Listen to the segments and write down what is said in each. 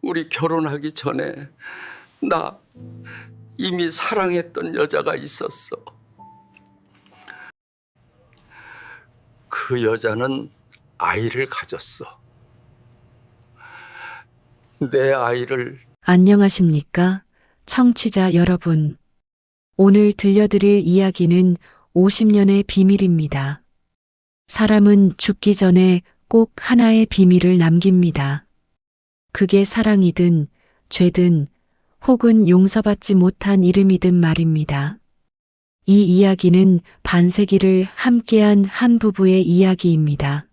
우리 결혼하기 전에 나 이미 사랑했던 여자가 있었어. 그 여자는 아이를 가졌어. 내 아이를. 안녕하십니까? 청취자 여러분. 오늘 들려드릴 이야기는 50년의 비밀입니다. 사람은 죽기 전에 꼭 하나의 비밀을 남깁니다. 그게 사랑이든 죄든 혹은 용서받지 못한 이름이든 말입니다. 이 이야기는 반세기를 함께한 한 부부의 이야기입니다.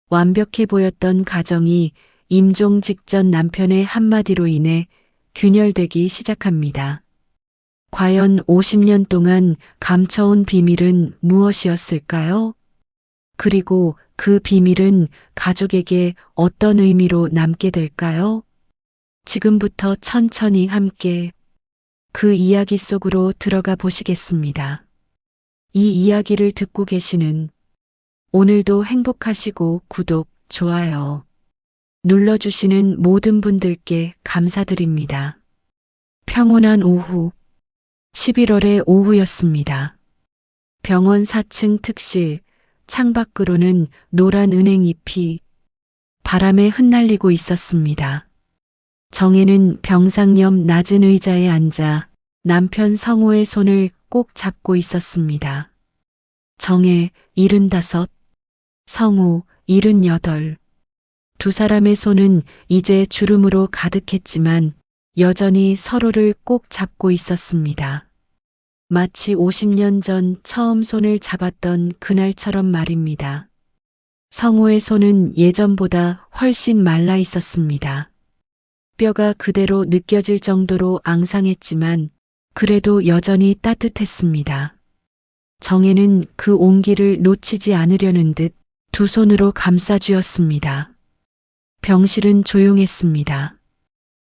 완벽해 보였던 가정이 임종 직전 남편의 한마디로 인해 균열되기 시작합니다. 과연 50년 동안 감춰온 비밀은 무엇이었을까요? 그리고 그 비밀은 가족에게 어떤 의미로 남게 될까요? 지금부터 천천히 함께 그 이야기 속으로 들어가 보시겠습니다. 이 이야기를 듣고 계시는 오늘도 행복하시고 구독, 좋아요 눌러주시는 모든 분들께 감사드립니다. 평온한 오후, 11월의 오후였습니다. 병원 4층 특실, 창밖으로는 노란 은행잎이 바람에 흩날리고 있었습니다. 정혜는 병상 옆 낮은 의자에 앉아 남편 성호의 손을 꼭 잡고 있었습니다. 정혜 75, 성호 78. 두 사람의 손은 이제 주름으로 가득했지만 여전히 서로를 꼭 잡고 있었습니다. 마치 50년 전 처음 손을 잡았던 그날처럼 말입니다. 성호의 손은 예전보다 훨씬 말라 있었습니다. 뼈가 그대로 느껴질 정도로 앙상했지만 그래도 여전히 따뜻했습니다. 정혜는 그 온기를 놓치지 않으려는 듯 두 손으로 감싸쥐었습니다. 병실은 조용했습니다.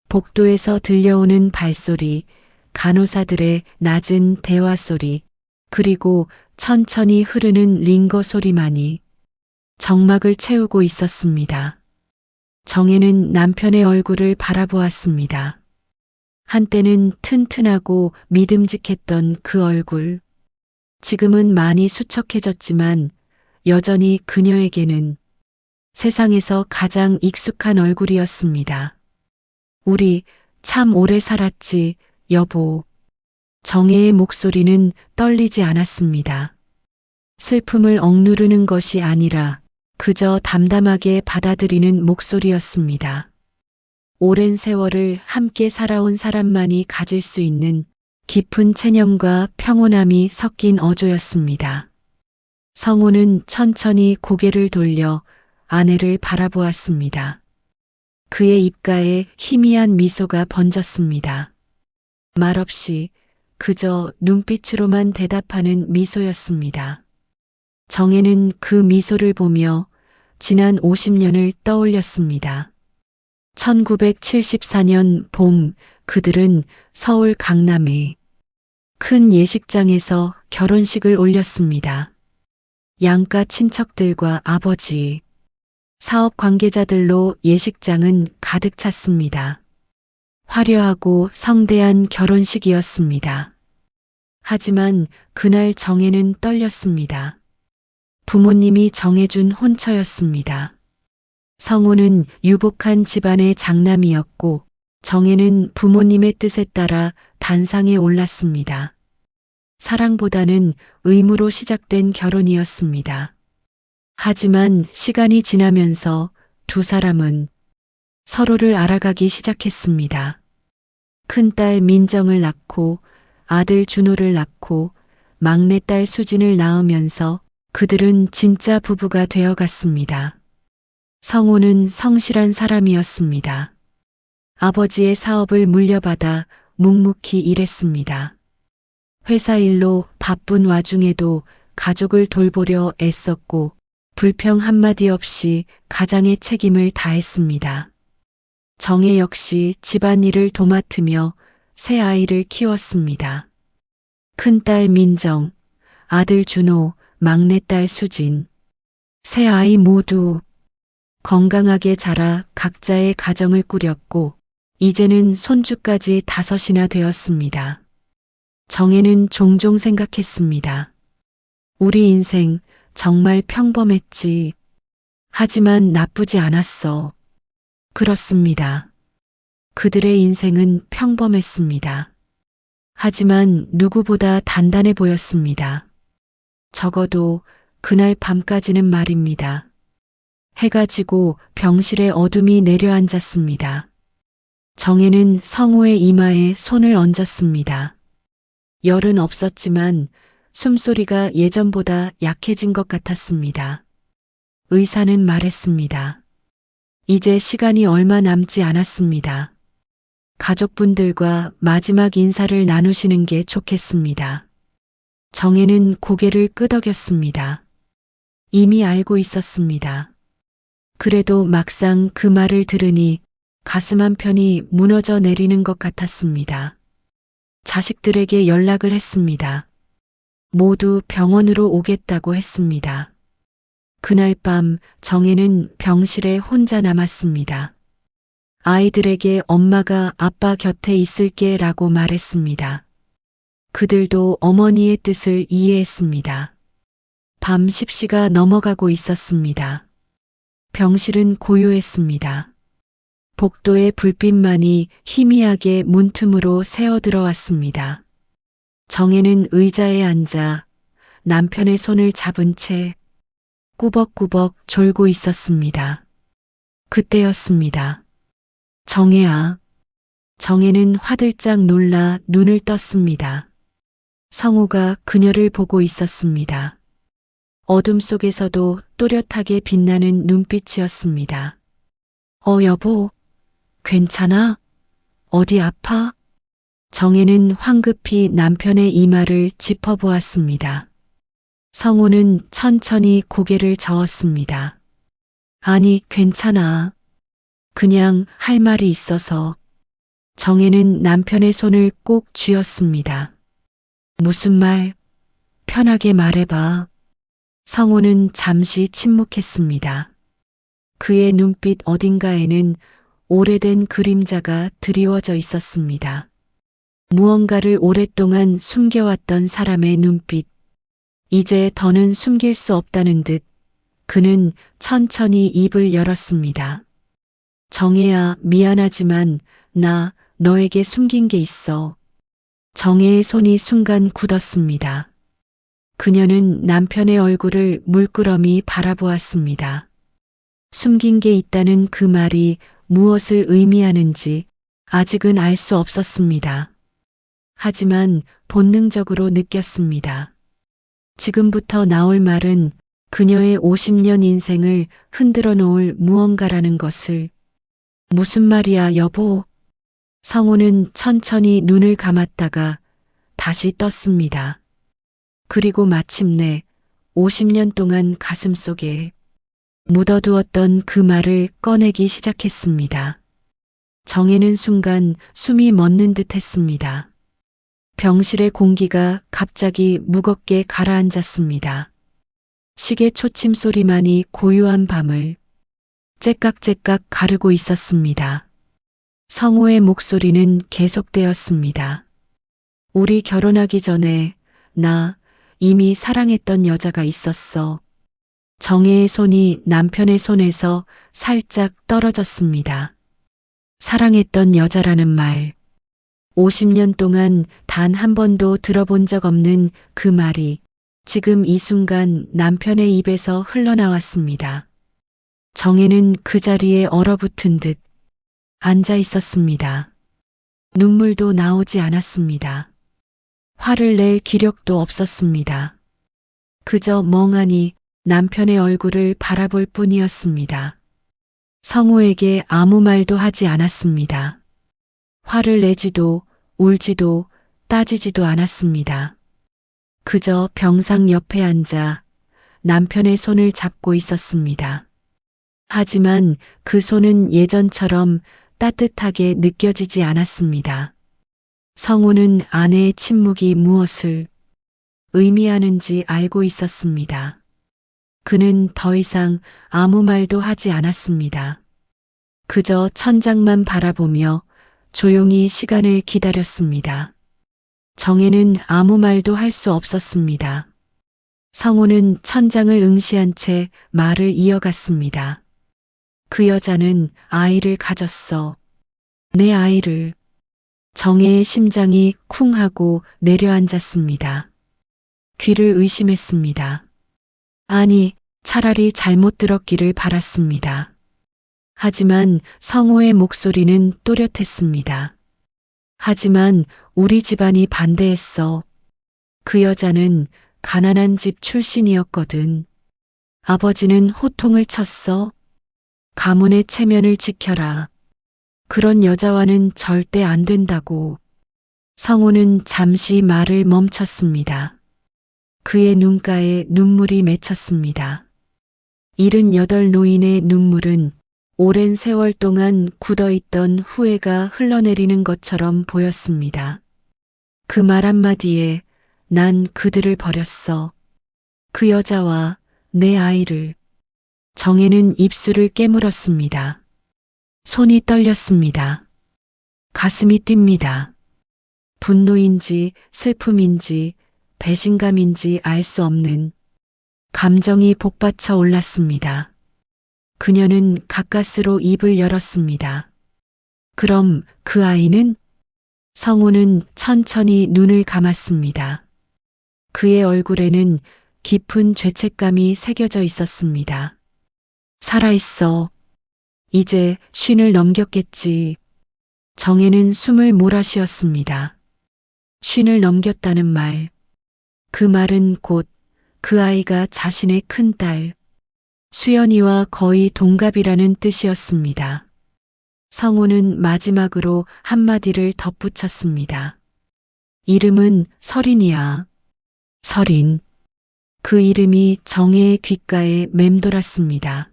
복도에서 들려오는 발소리, 간호사들의 낮은 대화 소리, 그리고 천천히 흐르는 링거 소리만이 정막을 채우고 있었습니다. 정혜는 남편의 얼굴을 바라보았습니다. 한때는 튼튼하고 믿음직했던 그 얼굴. 지금은 많이 수척해졌지만 여전히 그녀에게는 세상에서 가장 익숙한 얼굴이었습니다. 우리 참 오래 살았지, 여보. 정혜의 목소리는 떨리지 않았습니다. 슬픔을 억누르는 것이 아니라 그저 담담하게 받아들이는 목소리였습니다. 오랜 세월을 함께 살아온 사람만이 가질 수 있는 깊은 체념과 평온함이 섞인 어조였습니다. 성호는 천천히 고개를 돌려 아내를 바라보았습니다. 그의 입가에 희미한 미소가 번졌습니다. 말없이 그저 눈빛으로만 대답하는 미소였습니다. 정혜는 그 미소를 보며 지난 50년을 떠올렸습니다. 1974년 봄 그들은 서울 강남의 큰 예식장에서 결혼식을 올렸습니다. 양가 친척들과 아버지, 사업 관계자들로 예식장은 가득 찼습니다. 화려하고 성대한 결혼식이었습니다. 하지만 그날 정혜는 떨렸습니다. 부모님이 정해준 혼처였습니다. 성호는 유복한 집안의 장남이었고 정혜는 부모님의 뜻에 따라 단상에 올랐습니다. 사랑보다는 의무로 시작된 결혼이었습니다. 하지만 시간이 지나면서 두 사람은 서로를 알아가기 시작했습니다. 큰딸 민정을 낳고 아들 준호를 낳고 막내딸 수진을 낳으면서 그들은 진짜 부부가 되어갔습니다. 성호는 성실한 사람이었습니다. 아버지의 사업을 물려받아 묵묵히 일했습니다. 회사 일로 바쁜 와중에도 가족을 돌보려 애썼고 불평 한마디 없이 가장의 책임을 다했습니다. 정혜 역시 집안일을 도맡으며 새 아이를 키웠습니다. 큰딸 민정, 아들 준호, 막내딸 수진. 세 아이 모두 건강하게 자라 각자의 가정을 꾸렸고 이제는 손주까지 5이나 되었습니다. 정혜는 종종 생각했습니다. 우리 인생 정말 평범했지. 하지만 나쁘지 않았어. 그렇습니다. 그들의 인생은 평범했습니다. 하지만 누구보다 단단해 보였습니다. 적어도 그날 밤까지는 말입니다. 해가 지고 병실에 어둠이 내려앉았습니다. 정혜는 성우의 이마에 손을 얹었습니다. 열은 없었지만 숨소리가 예전보다 약해진 것 같았습니다. 의사는 말했습니다. 이제 시간이 얼마 남지 않았습니다. 가족분들과 마지막 인사를 나누시는 게 좋겠습니다. 정혜는 고개를 끄덕였습니다. 이미 알고 있었습니다. 그래도 막상 그 말을 들으니 가슴 한편이 무너져 내리는 것 같았습니다. 자식들에게 연락을 했습니다. 모두 병원으로 오겠다고 했습니다. 그날 밤 정혜는 병실에 혼자 남았습니다. 아이들에게 엄마가 아빠 곁에 있을게 라고 말했습니다. 그들도 어머니의 뜻을 이해했습니다. 밤 10시가 넘어가고 있었습니다. 병실은 고요했습니다. 복도의 불빛만이 희미하게 문틈으로 새어 들어왔습니다. 정혜는 의자에 앉아 남편의 손을 잡은 채 꾸벅꾸벅 졸고 있었습니다. 그때였습니다. 정혜야. 정혜는 화들짝 놀라 눈을 떴습니다. 성우가 그녀를 보고 있었습니다. 어둠 속에서도 또렷하게 빛나는 눈빛이었습니다. 여보, 괜찮아? 어디 아파? 정혜는 황급히 남편의 이마를 짚어보았습니다. 성우는 천천히 고개를 저었습니다. 아니, 괜찮아. 그냥 할 말이 있어서. 정혜는 남편의 손을 꼭 쥐었습니다. 무슨 말? 편하게 말해봐. 성우는 잠시 침묵했습니다. 그의 눈빛 어딘가에는 오래된 그림자가 드리워져 있었습니다. 무언가를 오랫동안 숨겨왔던 사람의 눈빛. 이제 더는 숨길 수 없다는 듯 그는 천천히 입을 열었습니다. 정혜야, 미안하지만 나 너에게 숨긴 게 있어. 정혜의 손이 순간 굳었습니다. 그녀는 남편의 얼굴을 물끄러미 바라보았습니다. 숨긴 게 있다는 그 말이 무엇을 의미하는지 아직은 알 수 없었습니다. 하지만 본능적으로 느꼈습니다. 지금부터 나올 말은 그녀의 50년 인생을 흔들어 놓을 무언가라는 것을. 무슨 말이야, 여보? 성우는 천천히 눈을 감았다가 다시 떴습니다. 그리고 마침내 50년 동안 가슴속에 묻어두었던 그 말을 꺼내기 시작했습니다. 정혜는 순간 숨이 멎는 듯 했습니다. 병실의 공기가 갑자기 무겁게 가라앉았습니다. 시계 초침 소리만이 고요한 밤을 째깍째깍 가르고 있었습니다. 성우의 목소리는 계속되었습니다. 우리 결혼하기 전에 나 이미 사랑했던 여자가 있었어. 정혜의 손이 남편의 손에서 살짝 떨어졌습니다. 사랑했던 여자라는 말. 50년 동안 단 한 번도 들어본 적 없는 그 말이 지금 이 순간 남편의 입에서 흘러나왔습니다. 정혜는 그 자리에 얼어붙은 듯 앉아 있었습니다. 눈물도 나오지 않았습니다. 화를 낼 기력도 없었습니다. 그저 멍하니 남편의 얼굴을 바라볼 뿐이었습니다. 성우에게 아무 말도 하지 않았습니다. 화를 내지도 울지도 따지지도 않았습니다. 그저 병상 옆에 앉아 남편의 손을 잡고 있었습니다. 하지만 그 손은 예전처럼 따뜻하게 느껴지지 않았습니다. 성우는 아내의 침묵이 무엇을 의미하는지 알고 있었습니다. 그는 더 이상 아무 말도 하지 않았습니다. 그저 천장만 바라보며 조용히 시간을 기다렸습니다. 정혜는 아무 말도 할 수 없었습니다. 성호는 천장을 응시한 채 말을 이어갔습니다. 그 여자는 아이를 가졌어. 내 아이를. 정혜의 심장이 쿵 하고 내려앉았습니다. 귀를 의심했습니다. 아니, 차라리 잘못 들었기를 바랐습니다. 하지만 성호의 목소리는 또렷했습니다. 하지만 우리 집안이 반대했어. 그 여자는 가난한 집 출신이었거든. 아버지는 호통을 쳤어. 가문의 체면을 지켜라. 그런 여자와는 절대 안 된다고. 성호는 잠시 말을 멈췄습니다. 그의 눈가에 눈물이 맺혔습니다. 78 노인의 눈물은 오랜 세월 동안 굳어있던 후회가 흘러내리는 것처럼 보였습니다. 그 말 한마디에 난 그들을 버렸어. 그 여자와 내 아이를. 정혜는 입술을 깨물었습니다. 손이 떨렸습니다. 가슴이 뜁니다. 분노인지 슬픔인지 배신감인지 알 수 없는 감정이 복받쳐 올랐습니다. 그녀는 가까스로 입을 열었습니다. 그럼 그 아이는? 성호는 천천히 눈을 감았습니다. 그의 얼굴에는 깊은 죄책감이 새겨져 있었습니다. 살아있어. 이제 쉰을 넘겼겠지. 정혜는 숨을 몰아쉬었습니다. 쉰을 넘겼다는 말. 그 말은 곧 그 아이가 자신의 큰딸 수연이와 거의 동갑이라는 뜻이었습니다. 성호는 마지막으로 한마디를 덧붙였습니다. 이름은 설인이야. 설인. 그 이름이 정혜의 귓가에 맴돌았습니다.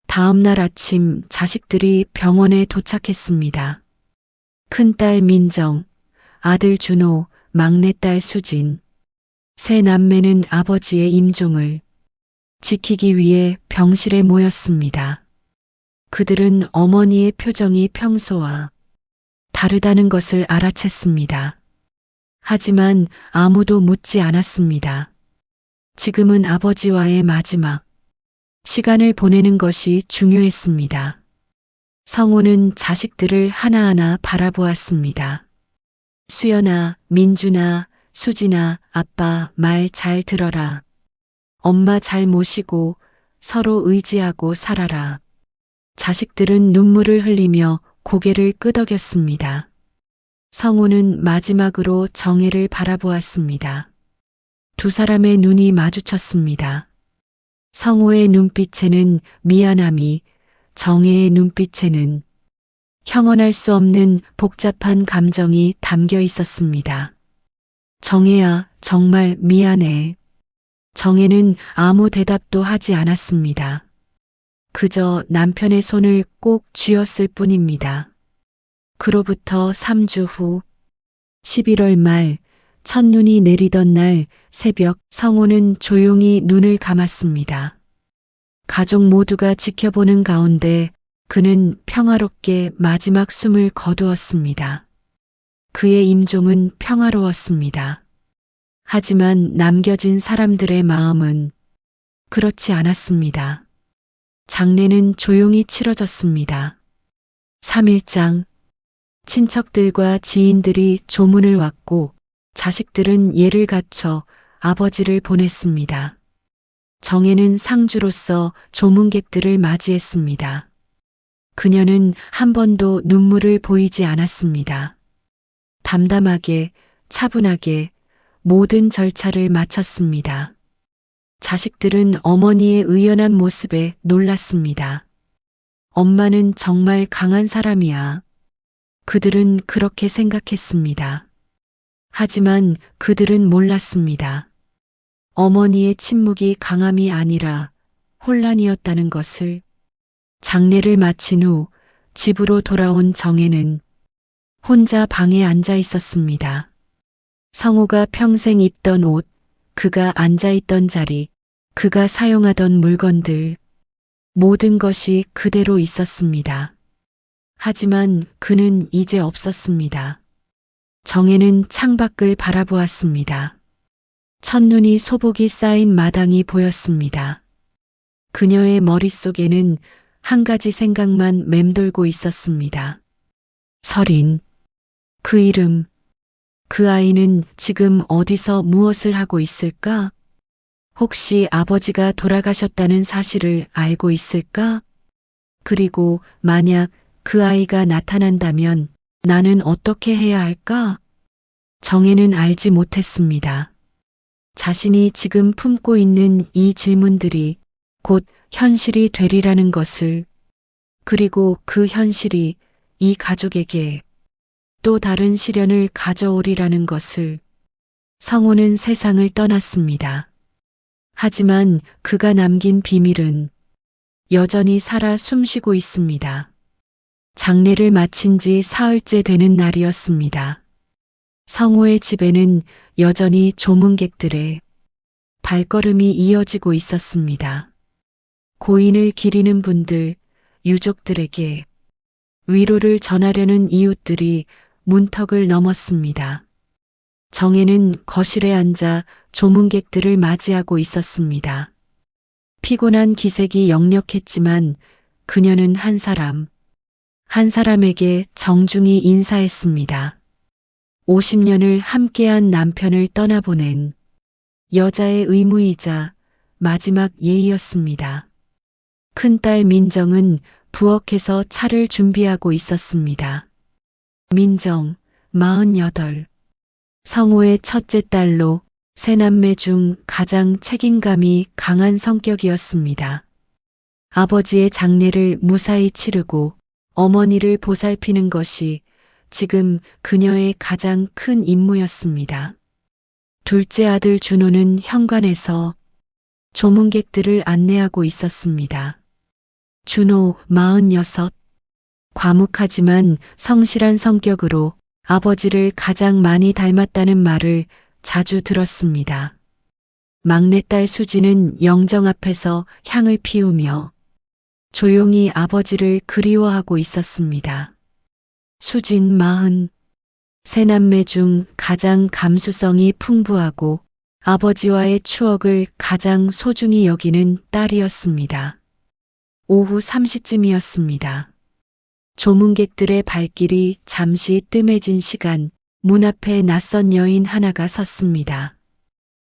다음 날 아침 자식들이 병원에 도착했습니다. 큰딸 민정, 아들 준호, 막내딸 수진. 세 남매는 아버지의 임종을 지키기 위해 병실에 모였습니다. 그들은 어머니의 표정이 평소와 다르다는 것을 알아챘습니다. 하지만 아무도 묻지 않았습니다. 지금은 아버지와의 마지막 시간을 보내는 것이 중요했습니다. 성호는 자식들을 하나하나 바라보았습니다. 수연아, 민준아, 수진아, 아빠 말 잘 들어라. 엄마 잘 모시고 서로 의지하고 살아라. 자식들은 눈물을 흘리며 고개를 끄덕였습니다. 성호는 마지막으로 정혜를 바라보았습니다. 두 사람의 눈이 마주쳤습니다. 성호의 눈빛에는 미안함이, 정혜의 눈빛에는 형언할 수 없는 복잡한 감정이 담겨 있었습니다. 정혜야, 정말 미안해. 정혜는 아무 대답도 하지 않았습니다. 그저 남편의 손을 꼭 쥐었을 뿐입니다. 그로부터 3주 후 11월 말 첫눈이 내리던 날 새벽 성호는 조용히 눈을 감았습니다. 가족 모두가 지켜보는 가운데 그는 평화롭게 마지막 숨을 거두었습니다. 그의 임종은 평화로웠습니다. 하지만 남겨진 사람들의 마음은 그렇지 않았습니다. 장례는 조용히 치러졌습니다. 3일장 친척들과 지인들이 조문을 왔고 자식들은 예를 갖춰 아버지를 보냈습니다. 정혜는 상주로서 조문객들을 맞이했습니다. 그녀는 한 번도 눈물을 보이지 않았습니다. 담담하게, 차분하게 모든 절차를 마쳤습니다. 자식들은 어머니의 의연한 모습에 놀랐습니다. 엄마는 정말 강한 사람이야. 그들은 그렇게 생각했습니다. 하지만 그들은 몰랐습니다. 어머니의 침묵이 강함이 아니라 혼란이었다는 것을. 장례를 마친 후 집으로 돌아온 정혜는 혼자 방에 앉아 있었습니다. 성호가 평생 입던 옷, 그가 앉아 있던 자리, 그가 사용하던 물건들, 모든 것이 그대로 있었습니다. 하지만 그는 이제 없었습니다. 정혜는 창밖을 바라보았습니다. 첫눈이 소복이 쌓인 마당이 보였습니다. 그녀의 머릿속에는 한 가지 생각만 맴돌고 있었습니다. 설인. 그 이름. 그 아이는 지금 어디서 무엇을 하고 있을까? 혹시 아버지가 돌아가셨다는 사실을 알고 있을까? 그리고 만약 그 아이가 나타난다면 나는 어떻게 해야 할까? 정혜는 알지 못했습니다. 자신이 지금 품고 있는 이 질문들이 곧 현실이 되리라는 것을, 그리고 그 현실이 이 가족에게 또 다른 시련을 가져오리라는 것을. 성호는 세상을 떠났습니다. 하지만 그가 남긴 비밀은 여전히 살아 숨쉬고 있습니다. 장례를 마친 지 사흘째 되는 날이었습니다. 성호의 집에는 여전히 조문객들의 발걸음이 이어지고 있었습니다. 고인을 기리는 분들, 유족들에게 위로를 전하려는 이웃들이 문턱을 넘었습니다. 정혜는 거실에 앉아 조문객들을 맞이하고 있었습니다. 피곤한 기색이 역력했지만 그녀는 한 사람에게 정중히 인사했습니다. 50년을 함께한 남편을 떠나보낸 여자의 의무이자 마지막 예의였습니다. 큰딸 민정은 부엌에서 차를 준비하고 있었습니다. 민정, 48. 성호의 첫째 딸로 세 남매 중 가장 책임감이 강한 성격이었습니다. 아버지의 장례를 무사히 치르고 어머니를 보살피는 것이 지금 그녀의 가장 큰 임무였습니다. 둘째 아들 준호는 현관에서 조문객들을 안내하고 있었습니다. 준호 46. 과묵하지만 성실한 성격으로 아버지를 가장 많이 닮았다는 말을 자주 들었습니다. 막내딸 수지는 영정 앞에서 향을 피우며 조용히 아버지를 그리워하고 있었습니다. 수진 40. 세 남매 중 가장 감수성이 풍부하고 아버지와의 추억을 가장 소중히 여기는 딸이었습니다. 오후 3시쯤이었습니다. 조문객들의 발길이 잠시 뜸해진 시간, 문 앞에 낯선 여인 하나가 섰습니다.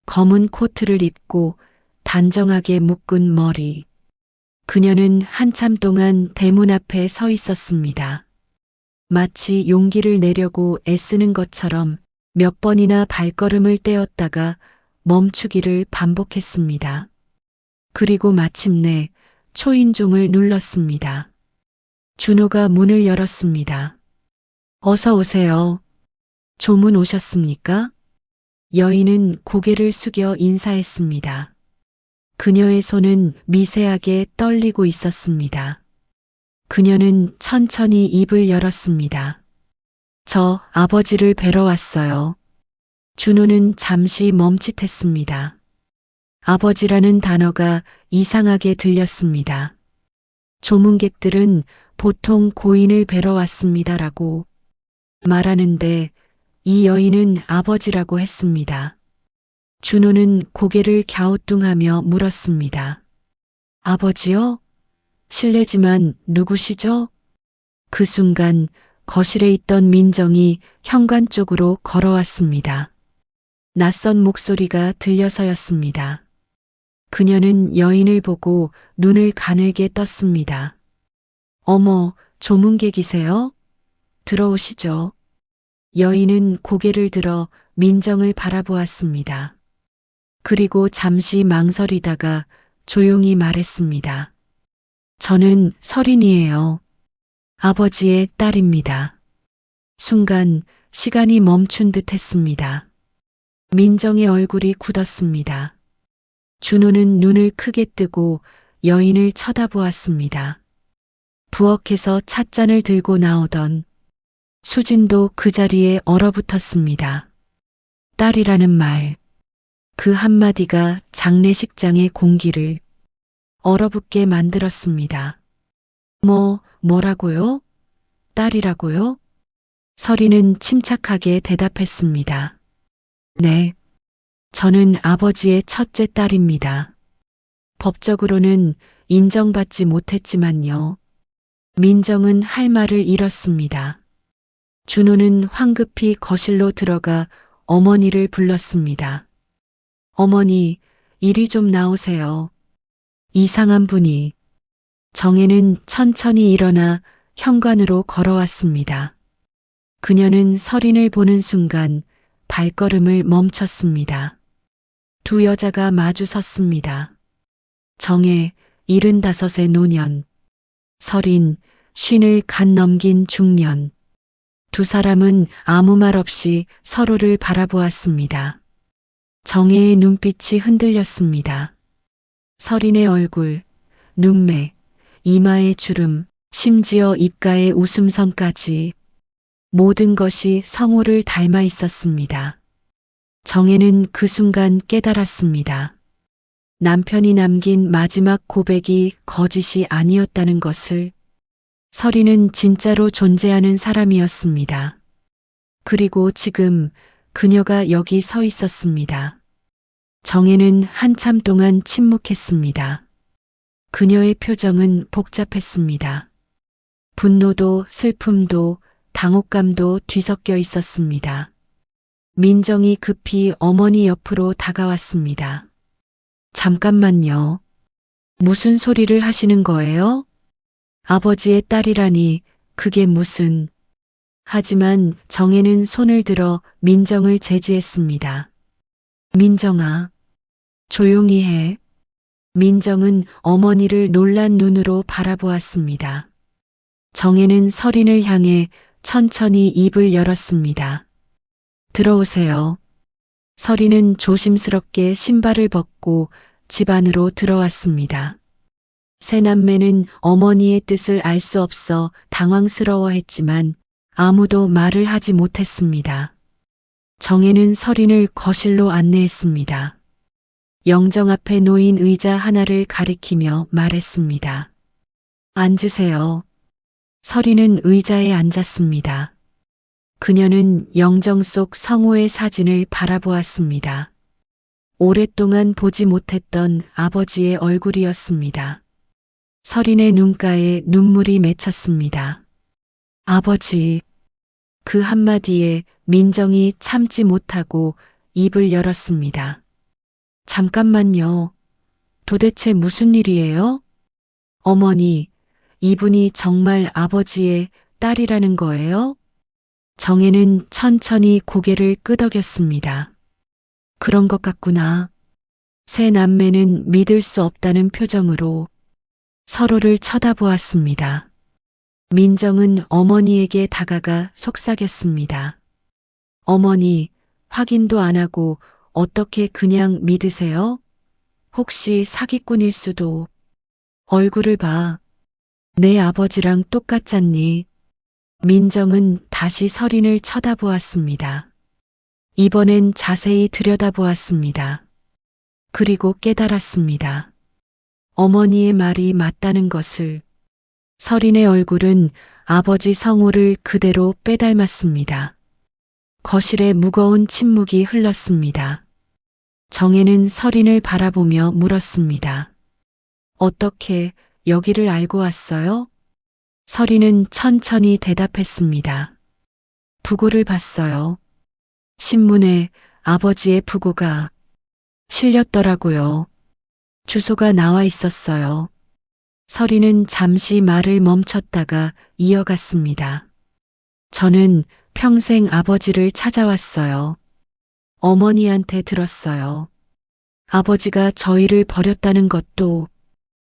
검은 코트를 입고 단정하게 묶은 머리. 그녀는 한참 동안 대문 앞에 서 있었습니다. 마치 용기를 내려고 애쓰는 것처럼 몇 번이나 발걸음을 떼었다가 멈추기를 반복했습니다. 그리고 마침내 초인종을 눌렀습니다. 준호가 문을 열었습니다. 어서 오세요. 조문 오셨습니까? 여인은 고개를 숙여 인사했습니다. 그녀의 손은 미세하게 떨리고 있었습니다. 그녀는 천천히 입을 열었습니다. 저 아버지를 뵈러 왔어요. 준호는 잠시 멈칫했습니다. 아버지라는 단어가 이상하게 들렸습니다. 조문객들은 보통 고인을 뵈러 왔습니다라고 말하는데 이 여인은 아버지라고 했습니다. 준호는 고개를 갸우뚱하며 물었습니다. 아버지요? 실례지만 누구시죠? 그 순간 거실에 있던 민정이 현관 쪽으로 걸어왔습니다. 낯선 목소리가 들려서였습니다. 그녀는 여인을 보고 눈을 가늘게 떴습니다. 어머, 조문객이세요? 들어오시죠. 여인은 고개를 들어 민정을 바라보았습니다. 그리고 잠시 망설이다가 조용히 말했습니다. 저는 설인이에요. 아버지의 딸입니다. 순간 시간이 멈춘 듯 했습니다. 민정의 얼굴이 굳었습니다. 준호는 눈을 크게 뜨고 여인을 쳐다보았습니다. 부엌에서 찻잔을 들고 나오던 수진도 그 자리에 얼어붙었습니다. 딸이라는 말, 그 한마디가 장례식장의 공기를 얼어붙게 만들었습니다. 뭐라고요? 딸이라고요? 서리는 침착하게 대답했습니다. 네. 저는 아버지의 첫째 딸입니다. 법적으로는 인정받지 못했지만요. 민정은 할 말을 잃었습니다. 준호는 황급히 거실로 들어가 어머니를 불렀습니다. 어머니, 이리 좀 나오세요. 이상한 분이. 정혜는 천천히 일어나 현관으로 걸어왔습니다. 그녀는 서린을 보는 순간 발걸음을 멈췄습니다. 두 여자가 마주 섰습니다. 정혜, 75의 노년. 서린, 50을 갓 넘긴 중년. 두 사람은 아무 말 없이 서로를 바라보았습니다. 정혜의 눈빛이 흔들렸습니다. 서린의 얼굴, 눈매, 이마의 주름, 심지어 입가의 웃음선까지 모든 것이 성호를 닮아 있었습니다. 정혜는 그 순간 깨달았습니다. 남편이 남긴 마지막 고백이 거짓이 아니었다는 것을. 서린은 진짜로 존재하는 사람이었습니다. 그리고 지금 그녀가 여기 서 있었습니다. 정혜는 한참 동안 침묵했습니다. 그녀의 표정은 복잡했습니다. 분노도 슬픔도 당혹감도 뒤섞여 있었습니다. 민정이 급히 어머니 옆으로 다가왔습니다. 잠깐만요. 무슨 소리를 하시는 거예요? 아버지의 딸이라니 그게 무슨. 하지만 정혜는 손을 들어 민정을 제지했습니다. 민정아, 조용히 해. 민정은 어머니를 놀란 눈으로 바라보았습니다. 정혜는 서린을 향해 천천히 입을 열었습니다. 들어오세요. 서린은 조심스럽게 신발을 벗고 집 안으로 들어왔습니다. 세 남매는 어머니의 뜻을 알 수 없어 당황스러워했지만 아무도 말을 하지 못했습니다. 정혜는 서린을 거실로 안내했습니다. 영정 앞에 놓인 의자 하나를 가리키며 말했습니다. 앉으세요. 서린은 의자에 앉았습니다. 그녀는 영정 속 성호의 사진을 바라보았습니다. 오랫동안 보지 못했던 아버지의 얼굴이었습니다. 서린의 눈가에 눈물이 맺혔습니다. 아버지. 그 한마디에 민정이 참지 못하고 입을 열었습니다. 잠깐만요. 도대체 무슨 일이에요? 어머니, 이분이 정말 아버지의 딸이라는 거예요? 정혜는 천천히 고개를 끄덕였습니다. 그런 것 같구나. 세 남매는 믿을 수 없다는 표정으로 서로를 쳐다보았습니다. 민정은 어머니에게 다가가 속삭였습니다. 어머니, 확인도 안 하고 어떻게 그냥 믿으세요? 혹시 사기꾼일 수도. 얼굴을 봐. 내 아버지랑 똑같잖니. 민정은 다시 서린을 쳐다보았습니다. 이번엔 자세히 들여다보았습니다. 그리고 깨달았습니다. 어머니의 말이 맞다는 것을. 서린의 얼굴은 아버지 성호를 그대로 빼닮았습니다. 거실에 무거운 침묵이 흘렀습니다. 정혜는 서린을 바라보며 물었습니다. 어떻게 여기를 알고 왔어요? 서린은 천천히 대답했습니다. 부고를 봤어요. 신문에 아버지의 부고가 실렸더라고요. 주소가 나와 있었어요. 서린은 잠시 말을 멈췄다가 이어갔습니다. 저는 평생 아버지를 찾아왔어요. 어머니한테 들었어요. 아버지가 저희를 버렸다는 것도.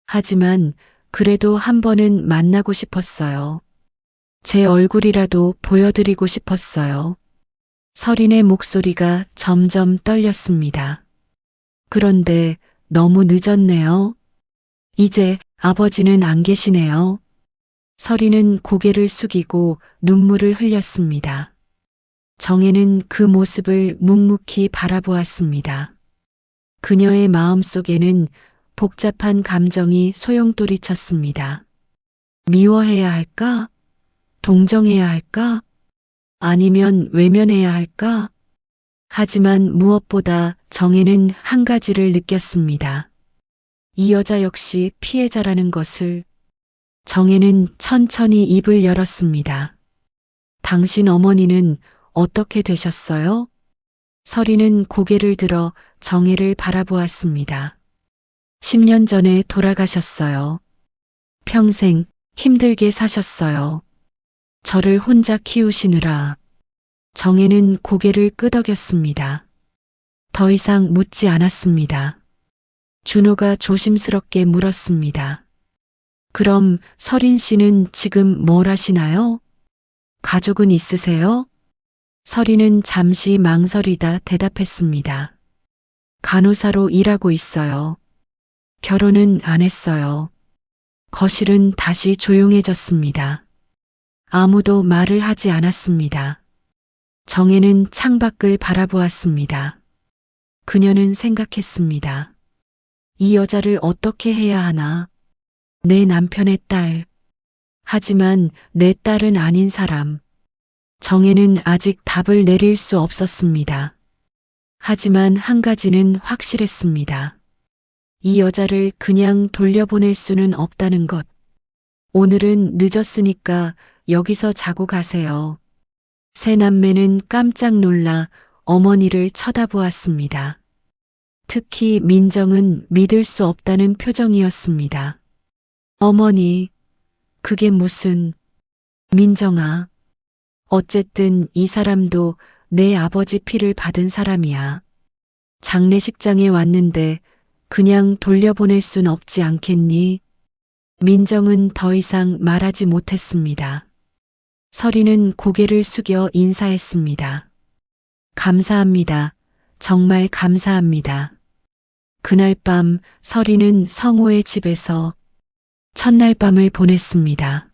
하지만 그래도 한 번은 만나고 싶었어요. 제 얼굴이라도 보여드리고 싶었어요. 서린의 목소리가 점점 떨렸습니다. 그런데 너무 늦었네요. 이제 아버지는 안 계시네요. 서린은 고개를 숙이고 눈물을 흘렸습니다. 정혜는 그 모습을 묵묵히 바라보았습니다. 그녀의 마음속에는 복잡한 감정이 소용돌이쳤습니다. 미워해야 할까? 동정해야 할까? 아니면 외면해야 할까? 하지만 무엇보다 정혜는 한 가지를 느꼈습니다. 이 여자 역시 피해자라는 것을. 정혜는 천천히 입을 열었습니다. 당신 어머니는 어떻게 되셨어요? 서리는 고개를 들어 정혜를 바라보았습니다. 10년 전에 돌아가셨어요. 평생 힘들게 사셨어요. 저를 혼자 키우시느라. 정혜는 고개를 끄덕였습니다. 더 이상 묻지 않았습니다. 준호가 조심스럽게 물었습니다. 그럼 서린 씨는 지금 뭘 하시나요? 가족은 있으세요? 서리는 잠시 망설이다 대답했습니다. 간호사로 일하고 있어요. 결혼은 안 했어요. 거실은 다시 조용해졌습니다. 아무도 말을 하지 않았습니다. 정혜는 창밖을 바라보았습니다. 그녀는 생각했습니다. 이 여자를 어떻게 해야 하나? 내 남편의 딸. 하지만 내 딸은 아닌 사람. 정혜는 아직 답을 내릴 수 없었습니다. 하지만 한 가지는 확실했습니다. 이 여자를 그냥 돌려보낼 수는 없다는 것. 오늘은 늦었으니까 여기서 자고 가세요. 세 남매는 깜짝 놀라 어머니를 쳐다보았습니다. 특히 민정은 믿을 수 없다는 표정이었습니다. 어머니, 그게 무슨... 민정아, 어쨌든 이 사람도 내 아버지 피를 받은 사람이야. 장례식장에 왔는데 그냥 돌려보낼 순 없지 않겠니? 민정은 더 이상 말하지 못했습니다. 서리는 고개를 숙여 인사했습니다. 감사합니다. 정말 감사합니다. 그날 밤 서리는 성호의 집에서 첫날 밤을 보냈습니다.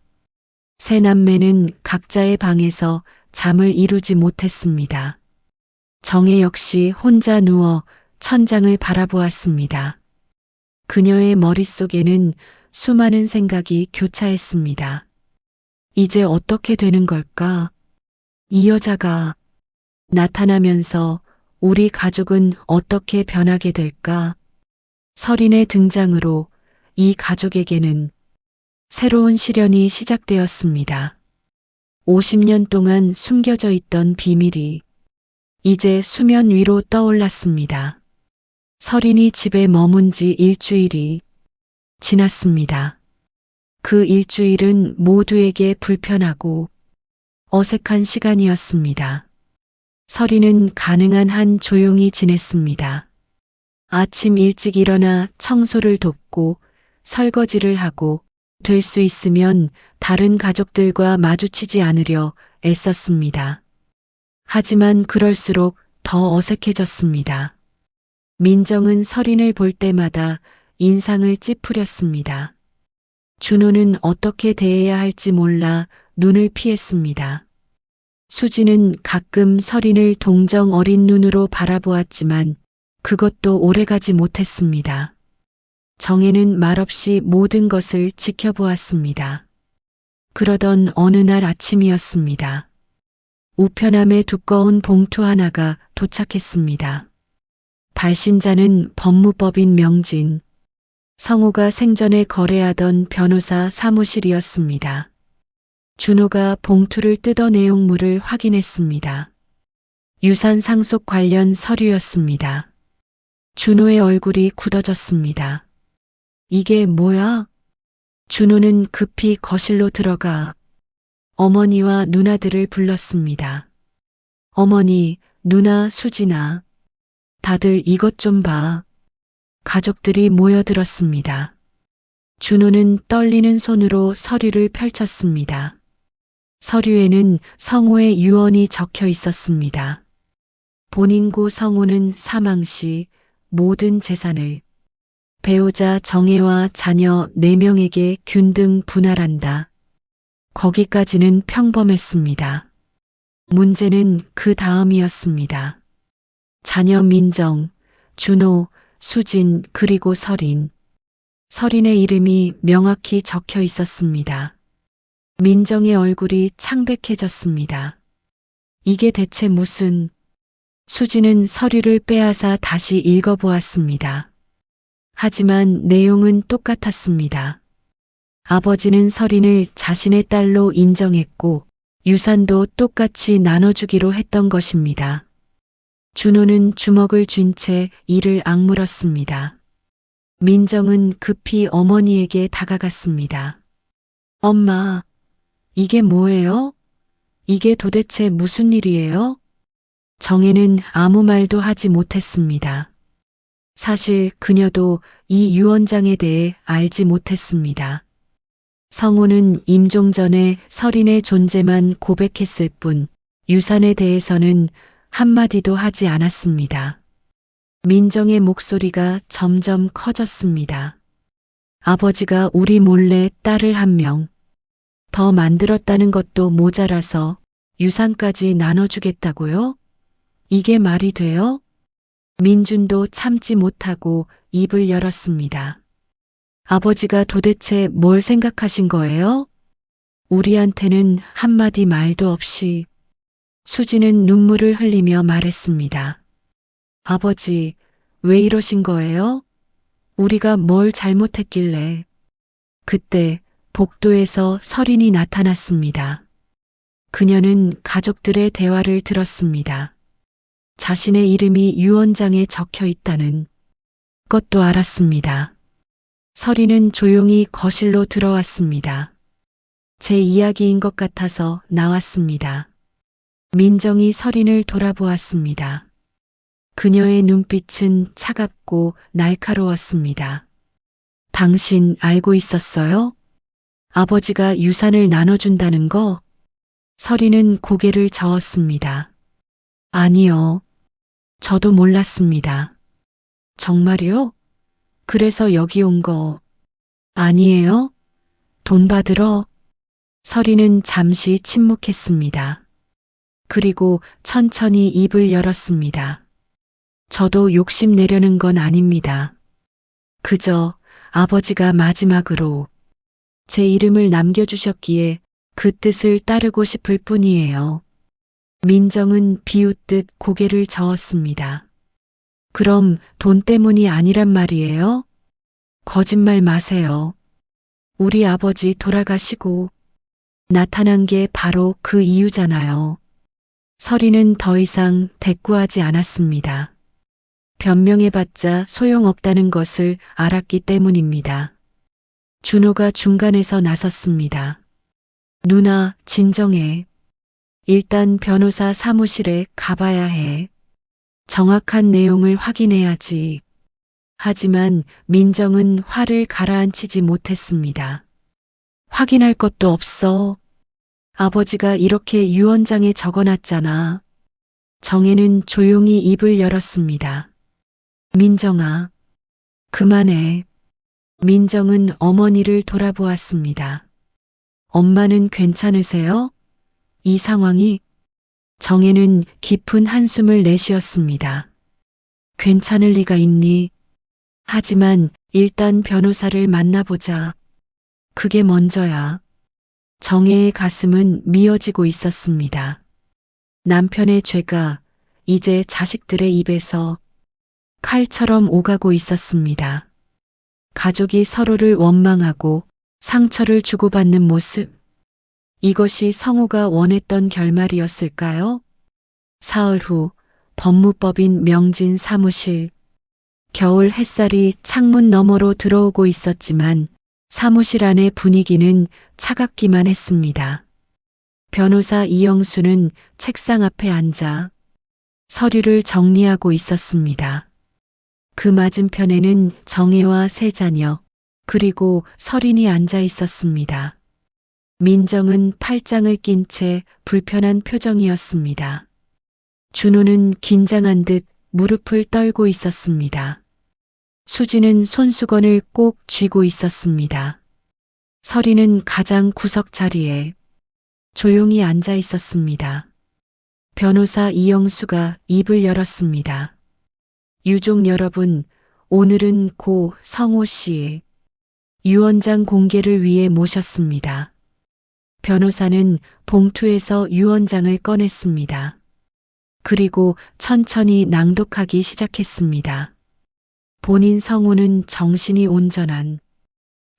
세 남매는 각자의 방에서 잠을 이루지 못했습니다. 정혜 역시 혼자 누워 천장을 바라보았습니다. 그녀의 머릿속에는 수많은 생각이 교차했습니다. 이제 어떻게 되는 걸까? 이 여자가 나타나면서 우리 가족은 어떻게 변하게 될까? 서린의 등장으로 이 가족에게는 새로운 시련이 시작되었습니다. 50년 동안 숨겨져 있던 비밀이 이제 수면 위로 떠올랐습니다. 서린이 집에 머문 지 일주일이 지났습니다. 그 일주일은 모두에게 불편하고 어색한 시간이었습니다. 서린은 가능한 한 조용히 지냈습니다. 아침 일찍 일어나 청소를 돕고 설거지를 하고 될 수 있으면 다른 가족들과 마주치지 않으려 애썼습니다. 하지만 그럴수록 더 어색해졌습니다. 민정은 서린을 볼 때마다 인상을 찌푸렸습니다. 준호는 어떻게 대해야 할지 몰라 눈을 피했습니다. 수지는 가끔 서린을 동정 어린 눈으로 바라보았지만 그것도 오래가지 못했습니다. 정혜는 말없이 모든 것을 지켜보았습니다. 그러던 어느 날 아침이었습니다. 우편함에 두꺼운 봉투 하나가 도착했습니다. 발신자는 법무법인 명진, 성호가 생전에 거래하던 변호사 사무실이었습니다. 준호가 봉투를 뜯어 내용물을 확인했습니다. 유산 상속 관련 서류였습니다. 준호의 얼굴이 굳어졌습니다. 이게 뭐야? 준호는 급히 거실로 들어가 어머니와 누나들을 불렀습니다. 어머니, 누나, 수진아, 다들 이것 좀 봐. 가족들이 모여들었습니다. 준호는 떨리는 손으로 서류를 펼쳤습니다. 서류에는 성호의 유언이 적혀 있었습니다. 본인고 성호는 사망 시 모든 재산을 배우자 정혜와 자녀 4명에게 균등 분할한다. 거기까지는 평범했습니다. 문제는 그 다음이었습니다. 자녀 민정, 준호, 수진 그리고 서린. 서린의 이름이 명확히 적혀 있었습니다. 민정의 얼굴이 창백해졌습니다. 이게 대체 무슨... 수진은 서류를 빼앗아 다시 읽어보았습니다. 하지만 내용은 똑같았습니다. 아버지는 서린을 자신의 딸로 인정했고 유산도 똑같이 나눠주기로 했던 것입니다. 준호는 주먹을 쥔 채 이를 악물었습니다. 민정은 급히 어머니에게 다가갔습니다. 엄마, 이게 뭐예요? 이게 도대체 무슨 일이에요? 정혜는 아무 말도 하지 못했습니다. 사실 그녀도 이 유언장에 대해 알지 못했습니다. 성호는 임종 전에 서린의 존재만 고백했을 뿐 유산에 대해서는 한마디도 하지 않았습니다. 민정의 목소리가 점점 커졌습니다. 아버지가 우리 몰래 딸을 한 명 더 만들었다는 것도 모자라서 유산까지 나눠주겠다고요? 이게 말이 돼요? 민준도 참지 못하고 입을 열었습니다. 아버지가 도대체 뭘 생각하신 거예요? 우리한테는 한마디 말도 없이. 수지는 눈물을 흘리며 말했습니다. 아버지, 왜 이러신 거예요? 우리가 뭘 잘못했길래. 그때 복도에서 서린이 나타났습니다. 그녀는 가족들의 대화를 들었습니다. 자신의 이름이 유언장에 적혀 있다는 것도 알았습니다. 서린은 조용히 거실로 들어왔습니다. 제 이야기인 것 같아서 나왔습니다. 민정이 서린을 돌아보았습니다. 그녀의 눈빛은 차갑고 날카로웠습니다. 당신 알고 있었어요? 아버지가 유산을 나눠준다는 거? 서린은 고개를 저었습니다. 아니요. 저도 몰랐습니다. 정말요? 그래서 여기 온 거 아니에요? 돈 받으러? 서린은 잠시 침묵했습니다. 그리고 천천히 입을 열었습니다. 저도 욕심내려는 건 아닙니다. 그저 아버지가 마지막으로 제 이름을 남겨주셨기에 그 뜻을 따르고 싶을 뿐이에요. 민정은 비웃듯 고개를 저었습니다. 그럼 돈 때문이 아니란 말이에요? 거짓말 마세요. 우리 아버지 돌아가시고 나타난 게 바로 그 이유잖아요. 서린은 더 이상 대꾸하지 않았습니다. 변명해봤자 소용없다는 것을 알았기 때문입니다. 준호가 중간에서 나섰습니다. 누나, 진정해. 일단 변호사 사무실에 가봐야 해. 정확한 내용을 확인해야지. 하지만 민정은 화를 가라앉히지 못했습니다. 확인할 것도 없어. 아버지가 이렇게 유언장에 적어놨잖아. 정혜는 조용히 입을 열었습니다. 민정아, 그만해. 민정은 어머니를 돌아보았습니다. 엄마는 괜찮으세요? 이 상황이? 정혜는 깊은 한숨을 내쉬었습니다. 괜찮을 리가 있니? 하지만 일단 변호사를 만나보자. 그게 먼저야. 정혜의 가슴은 미어지고 있었습니다. 남편의 죄가 이제 자식들의 입에서 칼처럼 오가고 있었습니다. 가족이 서로를 원망하고 상처를 주고받는 모습. 이것이 성우가 원했던 결말이었을까요? 사흘 후 법무법인 명진 사무실. 겨울 햇살이 창문 너머로 들어오고 있었지만 사무실 안의 분위기는 차갑기만 했습니다. 변호사 이영수는 책상 앞에 앉아 서류를 정리하고 있었습니다. 그 맞은편에는 정혜와 세 자녀, 그리고 서린이 앉아 있었습니다. 민정은 팔짱을 낀 채 불편한 표정이었습니다. 준호는 긴장한 듯 무릎을 떨고 있었습니다. 수지는 손수건을 꼭 쥐고 있었습니다. 서린은 가장 구석 자리에 조용히 앉아 있었습니다. 변호사 이영수가 입을 열었습니다. 유족 여러분, 오늘은 고 성호 씨 유언장 공개를 위해 모셨습니다. 변호사는 봉투에서 유언장을 꺼냈습니다. 그리고 천천히 낭독하기 시작했습니다. 본인 성호는 정신이 온전한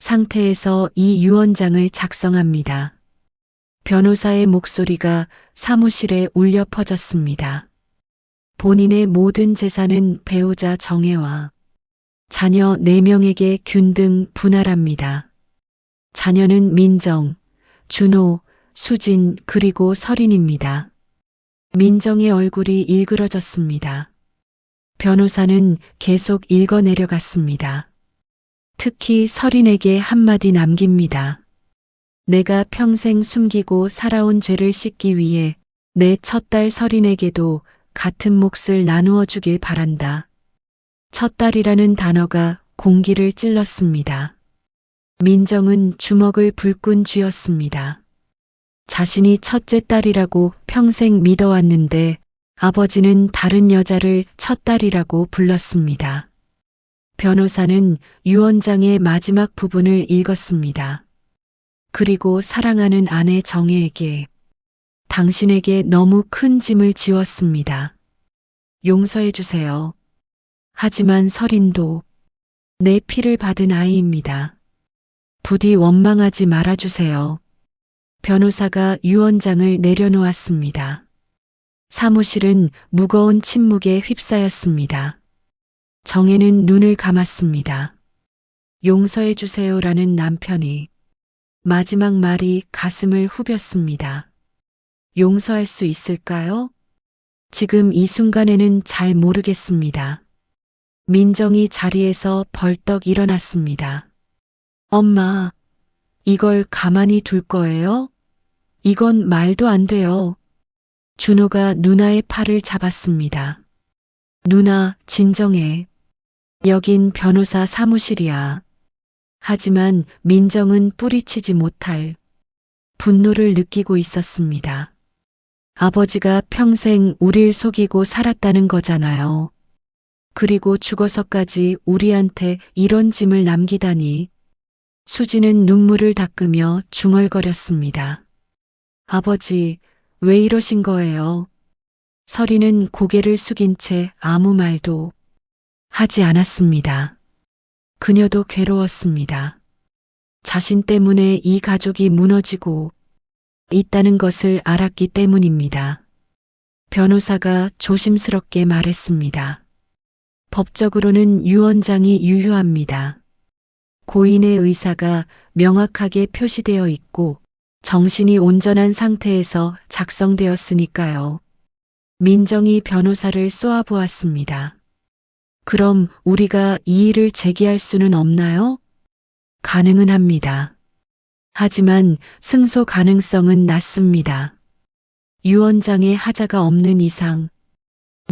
상태에서 이 유언장을 작성합니다. 변호사의 목소리가 사무실에 울려 퍼졌습니다. 본인의 모든 재산은 배우자 정혜와 자녀 4명에게 균등 분할합니다. 자녀는 민정, 준호, 수진 그리고 설인입니다. 민정의 얼굴이 일그러졌습니다. 변호사는 계속 읽어내려갔습니다. 특히 설인에게 한마디 남깁니다. 내가 평생 숨기고 살아온 죄를 씻기 위해 내 첫딸 설인에게도 같은 몫을 나누어 주길 바란다. 첫딸이라는 단어가 공기를 찔렀습니다. 민정은 주먹을 불끈 쥐었습니다. 자신이 첫째 딸이라고 평생 믿어왔는데 아버지는 다른 여자를 첫딸이라고 불렀습니다. 변호사는 유언장의 마지막 부분을 읽었습니다. 그리고 사랑하는 아내 정혜에게 당신에게 너무 큰 짐을 지웠습니다. 용서해 주세요. 하지만 설인도 내 피를 받은 아이입니다. 부디 원망하지 말아주세요. 변호사가 유언장을 내려놓았습니다. 사무실은 무거운 침묵에 휩싸였습니다. 정혜는 눈을 감았습니다. 용서해 주세요라는 남편이 마지막 말이 가슴을 후볐습니다. 용서할 수 있을까요? 지금 이 순간에는 잘 모르겠습니다. 민정이 자리에서 벌떡 일어났습니다. 엄마, 이걸 가만히 둘 거예요? 이건 말도 안 돼요. 준호가 누나의 팔을 잡았습니다. 누나, 진정해. 여긴 변호사 사무실이야. 하지만 민정은 뿌리치지 못할 분노를 느끼고 있었습니다. 아버지가 평생 우릴 속이고 살았다는 거잖아요. 그리고 죽어서까지 우리한테 이런 짐을 남기다니. 수지는 눈물을 닦으며 중얼거렸습니다. 아버지, 왜 이러신 거예요? 설이는 고개를 숙인 채 아무 말도 하지 않았습니다. 그녀도 괴로웠습니다. 자신 때문에 이 가족이 무너지고 있다는 것을 알았기 때문입니다. 변호사가 조심스럽게 말했습니다. 법적으로는 유언장이 유효합니다. 고인의 의사가 명확하게 표시되어 있고 정신이 온전한 상태에서 작성되었으니까요. 민정이 변호사를 쏘아보았습니다. 그럼 우리가 이의를 제기할 수는 없나요? 가능은 합니다. 하지만 승소 가능성은 낮습니다. 유언장에 하자가 없는 이상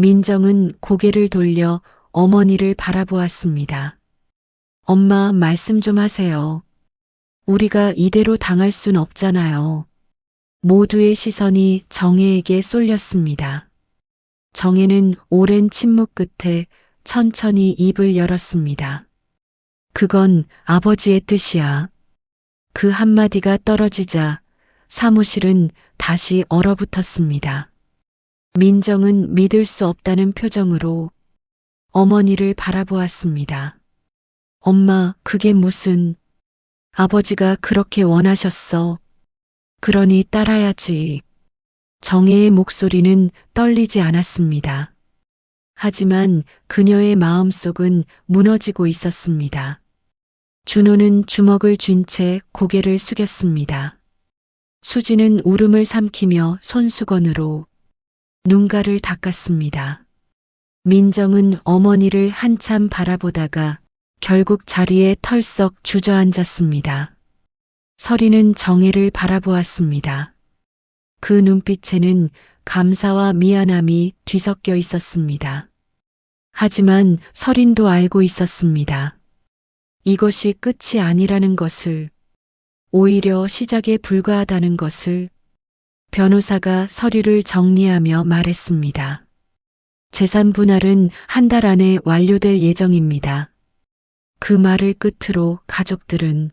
민정은 고개를 돌려 어머니를 바라보았습니다. 엄마, 말씀 좀 하세요. 우리가 이대로 당할 순 없잖아요. 모두의 시선이 정혜에게 쏠렸습니다. 정혜는 오랜 침묵 끝에 천천히 입을 열었습니다. 그건 아버지의 뜻이야. 그 한마디가 떨어지자 사무실은 다시 얼어붙었습니다. 민정은 믿을 수 없다는 표정으로 어머니를 바라보았습니다. 엄마, 그게 무슨... 아버지가 그렇게 원하셨어. 그러니 따라야지. 정혜의 목소리는 떨리지 않았습니다. 하지만 그녀의 마음속은 무너지고 있었습니다. 준호는 주먹을 쥔 채 고개를 숙였습니다. 수지는 울음을 삼키며 손수건으로 눈가를 닦았습니다. 민정은 어머니를 한참 바라보다가 결국 자리에 털썩 주저앉았습니다. 설이는 정혜를 바라보았습니다. 그 눈빛에는 감사와 미안함이 뒤섞여 있었습니다. 하지만 설인도 알고 있었습니다. 이것이 끝이 아니라는 것을, 오히려 시작에 불과하다는 것을. 변호사가 서류를 정리하며 말했습니다. 재산 분할은 한 달 안에 완료될 예정입니다. 그 말을 끝으로 가족들은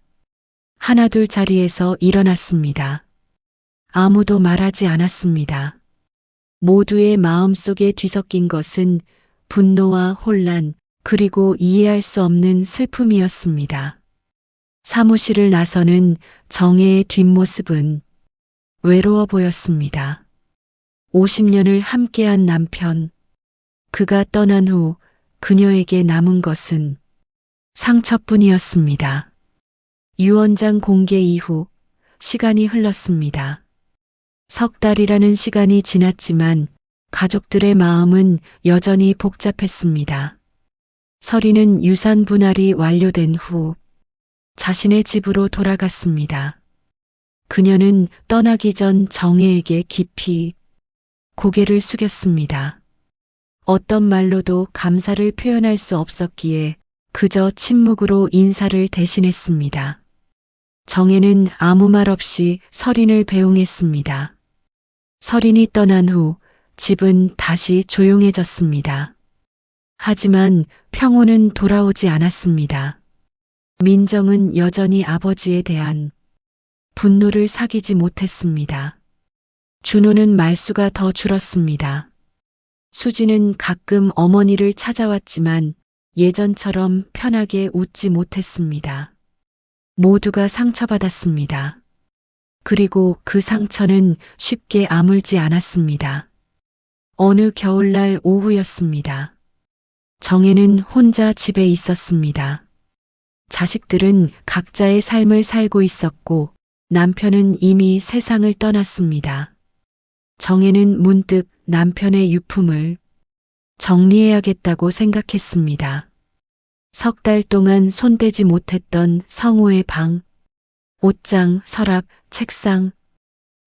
하나둘 자리에서 일어났습니다. 아무도 말하지 않았습니다. 모두의 마음속에 뒤섞인 것은 분노와 혼란, 그리고 이해할 수 없는 슬픔이었습니다. 사무실을 나서는 정혜의 뒷모습은 외로워 보였습니다. 50년을 함께한 남편, 그가 떠난 후 그녀에게 남은 것은 상처뿐이었습니다. 유언장 공개 이후 시간이 흘렀습니다. 석 달이라는 시간이 지났지만 가족들의 마음은 여전히 복잡했습니다. 서리는 유산 분할이 완료된 후 자신의 집으로 돌아갔습니다. 그녀는 떠나기 전 정혜에게 깊이 고개를 숙였습니다. 어떤 말로도 감사를 표현할 수 없었기에 그저 침묵으로 인사를 대신했습니다. 정혜는 아무 말 없이 서린을 배웅했습니다. 서린이 떠난 후 집은 다시 조용해졌습니다. 하지만 평온은 돌아오지 않았습니다. 민정은 여전히 아버지에 대한 분노를 사귀지 못했습니다. 준호는 말수가 더 줄었습니다. 수지는 가끔 어머니를 찾아왔지만 예전처럼 편하게 웃지 못했습니다. 모두가 상처받았습니다. 그리고 그 상처는 쉽게 아물지 않았습니다. 어느 겨울날 오후였습니다. 정혜는 혼자 집에 있었습니다. 자식들은 각자의 삶을 살고 있었고 남편은 이미 세상을 떠났습니다. 정혜는 문득 남편의 유품을 정리해야겠다고 생각했습니다. 석 달 동안 손대지 못했던 성호의 방, 옷장, 서랍, 책상,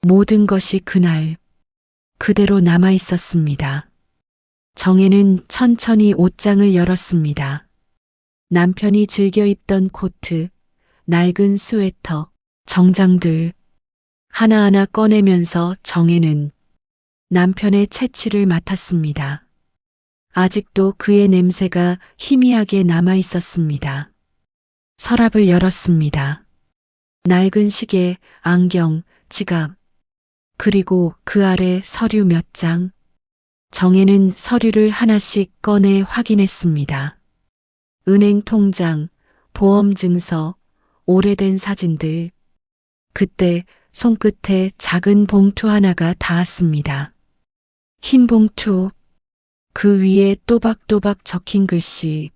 모든 것이 그날 그대로 남아 있었습니다. 정혜는 천천히 옷장을 열었습니다. 남편이 즐겨 입던 코트, 낡은 스웨터, 정장들 하나하나 꺼내면서 정혜는 남편의 채취를 맡았습니다. 아직도 그의 냄새가 희미하게 남아 있었습니다. 서랍을 열었습니다. 낡은 시계, 안경, 지갑, 그리고 그 아래 서류 몇 장. 정혜는 서류를 하나씩 꺼내 확인했습니다. 은행 통장, 보험 증서, 오래된 사진들. 그때 손끝에 작은 봉투 하나가 닿았습니다. 흰 봉투, 그 위에 또박또박 적힌 글씨.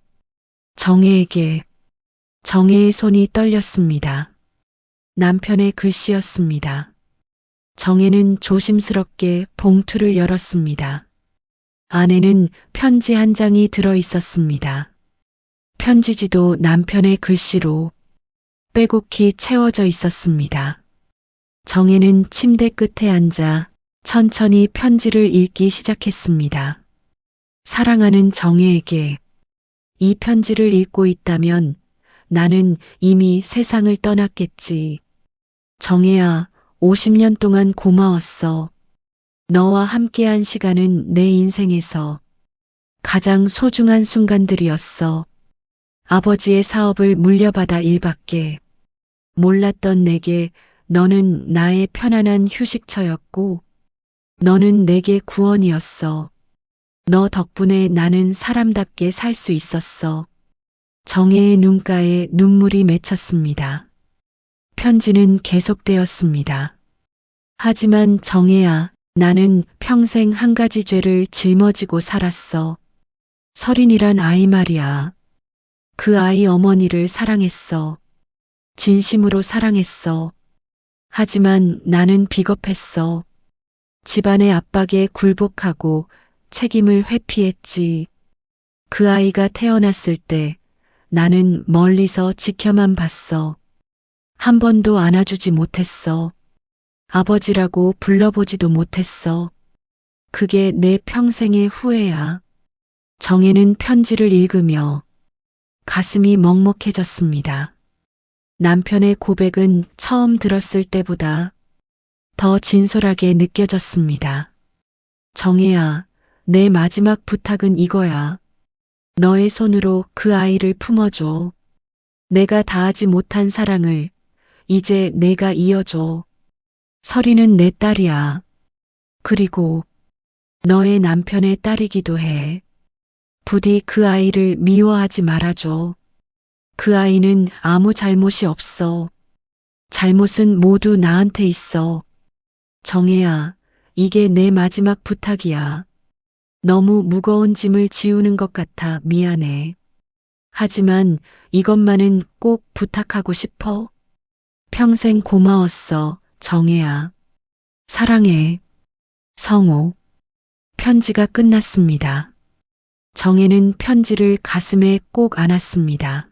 정혜에게. 정혜의 손이 떨렸습니다. 남편의 글씨였습니다. 정혜는 조심스럽게 봉투를 열었습니다. 안에는 편지 한 장이 들어 있었습니다. 편지지도 남편의 글씨로 빼곡히 채워져 있었습니다. 정혜는 침대 끝에 앉아 천천히 편지를 읽기 시작했습니다. 사랑하는 정혜에게, 이 편지를 읽고 있다면 나는 이미 세상을 떠났겠지. 정혜야, 50년 동안 고마웠어. 너와 함께한 시간은 내 인생에서 가장 소중한 순간들이었어. 아버지의 사업을 물려받아 일밖에 몰랐던 내게 너는 나의 편안한 휴식처였고, 너는 내게 구원이었어. 너 덕분에 나는 사람답게 살 수 있었어. 정혜의 눈가에 눈물이 맺혔습니다. 편지는 계속되었습니다. 하지만 정혜야, 나는 평생 한 가지 죄를 짊어지고 살았어. 서린이란 아이 말이야. 그 아이 어머니를 사랑했어. 진심으로 사랑했어. 하지만 나는 비겁했어. 집안의 압박에 굴복하고 책임을 회피했지. 그 아이가 태어났을 때 나는 멀리서 지켜만 봤어. 한 번도 안아주지 못했어. 아버지라고 불러보지도 못했어. 그게 내 평생의 후회야. 정혜는 편지를 읽으며 가슴이 먹먹해졌습니다. 남편의 고백은 처음 들었을 때보다 더 진솔하게 느껴졌습니다. 정혜야, 내 마지막 부탁은 이거야. 너의 손으로 그 아이를 품어줘. 내가 다하지 못한 사랑을 이제 내가 이어줘. 설이는 내 딸이야. 그리고 너의 남편의 딸이기도 해. 부디 그 아이를 미워하지 말아줘. 그 아이는 아무 잘못이 없어. 잘못은 모두 나한테 있어. 정혜야, 이게 내 마지막 부탁이야. 너무 무거운 짐을 지우는 것 같아 미안해. 하지만 이것만은 꼭 부탁하고 싶어. 평생 고마웠어, 정혜야. 사랑해. 성호. 편지가 끝났습니다. 정혜는 편지를 가슴에 꼭 안았습니다.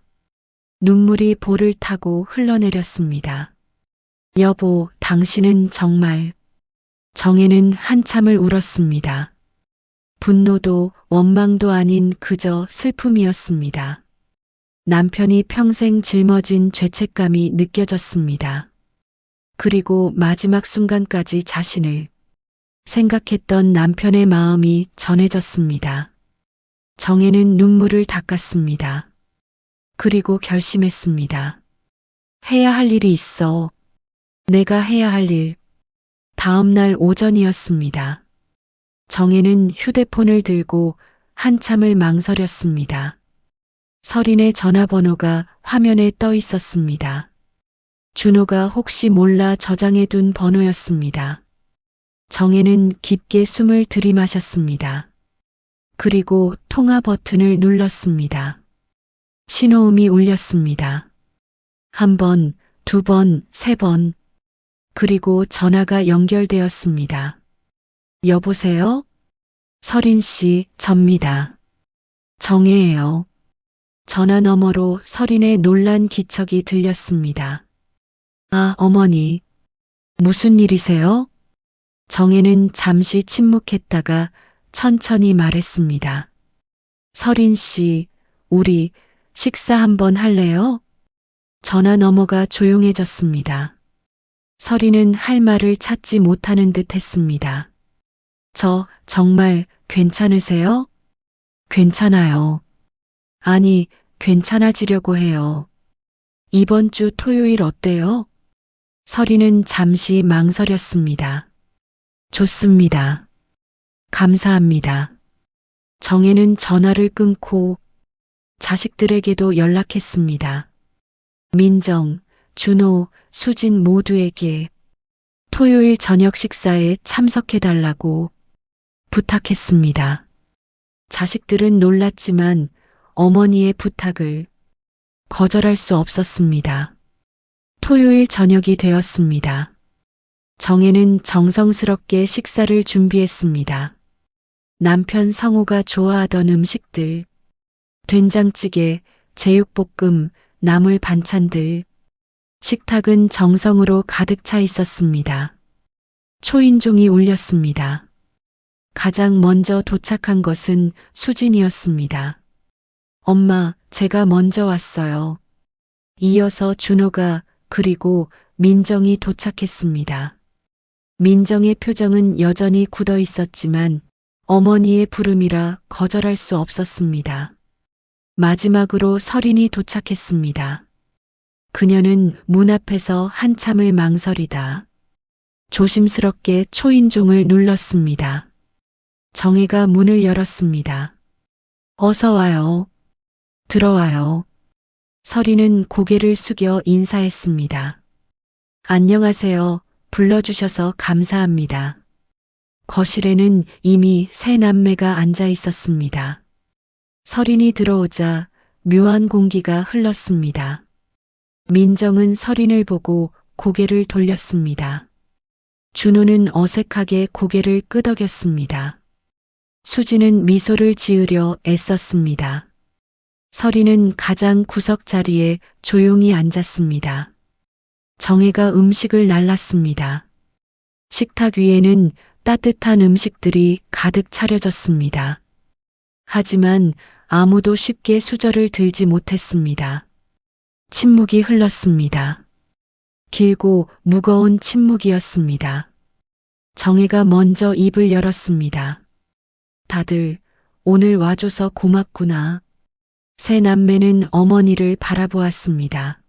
눈물이 볼을 타고 흘러내렸습니다. 여보, 당신은 정말. 정혜는 한참을 울었습니다. 분노도 원망도 아닌 그저 슬픔이었습니다. 남편이 평생 짊어진 죄책감이 느껴졌습니다. 그리고 마지막 순간까지 자신을 생각했던 남편의 마음이 전해졌습니다. 정혜는 눈물을 닦았습니다. 그리고 결심했습니다. 해야 할 일이 있어. 내가 해야 할 일. 다음 날 오전이었습니다. 정혜는 휴대폰을 들고 한참을 망설였습니다. 설인의 전화번호가 화면에 떠 있었습니다. 준호가 혹시 몰라 저장해둔 번호였습니다. 정혜는 깊게 숨을 들이마셨습니다. 그리고 통화 버튼을 눌렀습니다. 신호음이 울렸습니다. 한 번, 두 번, 세 번. 그리고 전화가 연결되었습니다. 여보세요? 설인 씨, 접니다. 정혜예요. 전화 너머로 설인의 놀란 기척이 들렸습니다. 아, 어머니. 무슨 일이세요? 정혜는 잠시 침묵했다가 천천히 말했습니다. 설인 씨, 우리 식사 한번 할래요? 전화 너머가 조용해졌습니다. 설이는 할 말을 찾지 못하는 듯 했습니다. 저 정말 괜찮으세요? 괜찮아요. 아니, 괜찮아지려고 해요. 이번 주 토요일 어때요? 설이는 잠시 망설였습니다. 좋습니다. 감사합니다. 정혜는 전화를 끊고 자식들에게도 연락했습니다. 민정, 준호, 수진 모두에게 토요일 저녁 식사에 참석해달라고 부탁했습니다. 자식들은 놀랐지만 어머니의 부탁을 거절할 수 없었습니다. 토요일 저녁이 되었습니다. 정혜는 정성스럽게 식사를 준비했습니다. 남편 성호가 좋아하던 음식들, 된장찌개, 제육볶음, 나물 반찬들, 식탁은 정성으로 가득 차 있었습니다. 초인종이 울렸습니다. 가장 먼저 도착한 것은 수진이었습니다. 엄마, 제가 먼저 왔어요. 이어서 준호가 그리고 민정이 도착했습니다. 민정의 표정은 여전히 굳어 있었지만 어머니의 부름이라 거절할 수 없었습니다. 마지막으로 설인이 도착했습니다. 그녀는 문 앞에서 한참을 망설이다 조심스럽게 초인종을 눌렀습니다. 정혜가 문을 열었습니다. 어서 와요. 들어와요. 설이는 고개를 숙여 인사했습니다. 안녕하세요. 불러주셔서 감사합니다. 거실에는 이미 세 남매가 앉아 있었습니다. 설인이 들어오자 묘한 공기가 흘렀습니다. 민정은 설인을 보고 고개를 돌렸습니다. 준호는 어색하게 고개를 끄덕였습니다. 수지는 미소를 지으려 애썼습니다. 설이는 가장 구석 자리에 조용히 앉았습니다. 정혜가 음식을 날랐습니다. 식탁 위에는 따뜻한 음식들이 가득 차려졌습니다. 하지만 아무도 쉽게 수저를 들지 못했습니다. 침묵이 흘렀습니다. 길고 무거운 침묵이었습니다. 정혜가 먼저 입을 열었습니다. 다들 오늘 와줘서 고맙구나. 세 남매는 어머니를 바라보았습니다.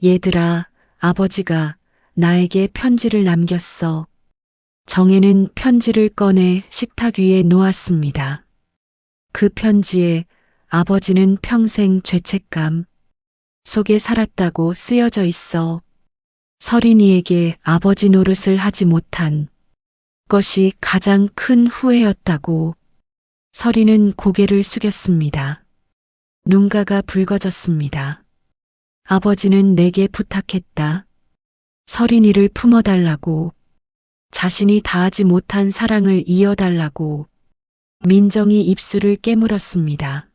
얘들아, 아버지가 나에게 편지를 남겼어. 정혜는 편지를 꺼내 식탁 위에 놓았습니다. 그 편지에 아버지는 평생 죄책감 속에 살았다고 쓰여져 있어. 서린이에게 아버지 노릇을 하지 못한 것이 가장 큰 후회였다고. 서린은 고개를 숙였습니다. 눈가가 붉어졌습니다. 아버지는 내게 부탁했다. 서린이를 품어달라고. 자신이 다하지 못한 사랑을 이어달라고. 민정이 입술을 깨물었습니다.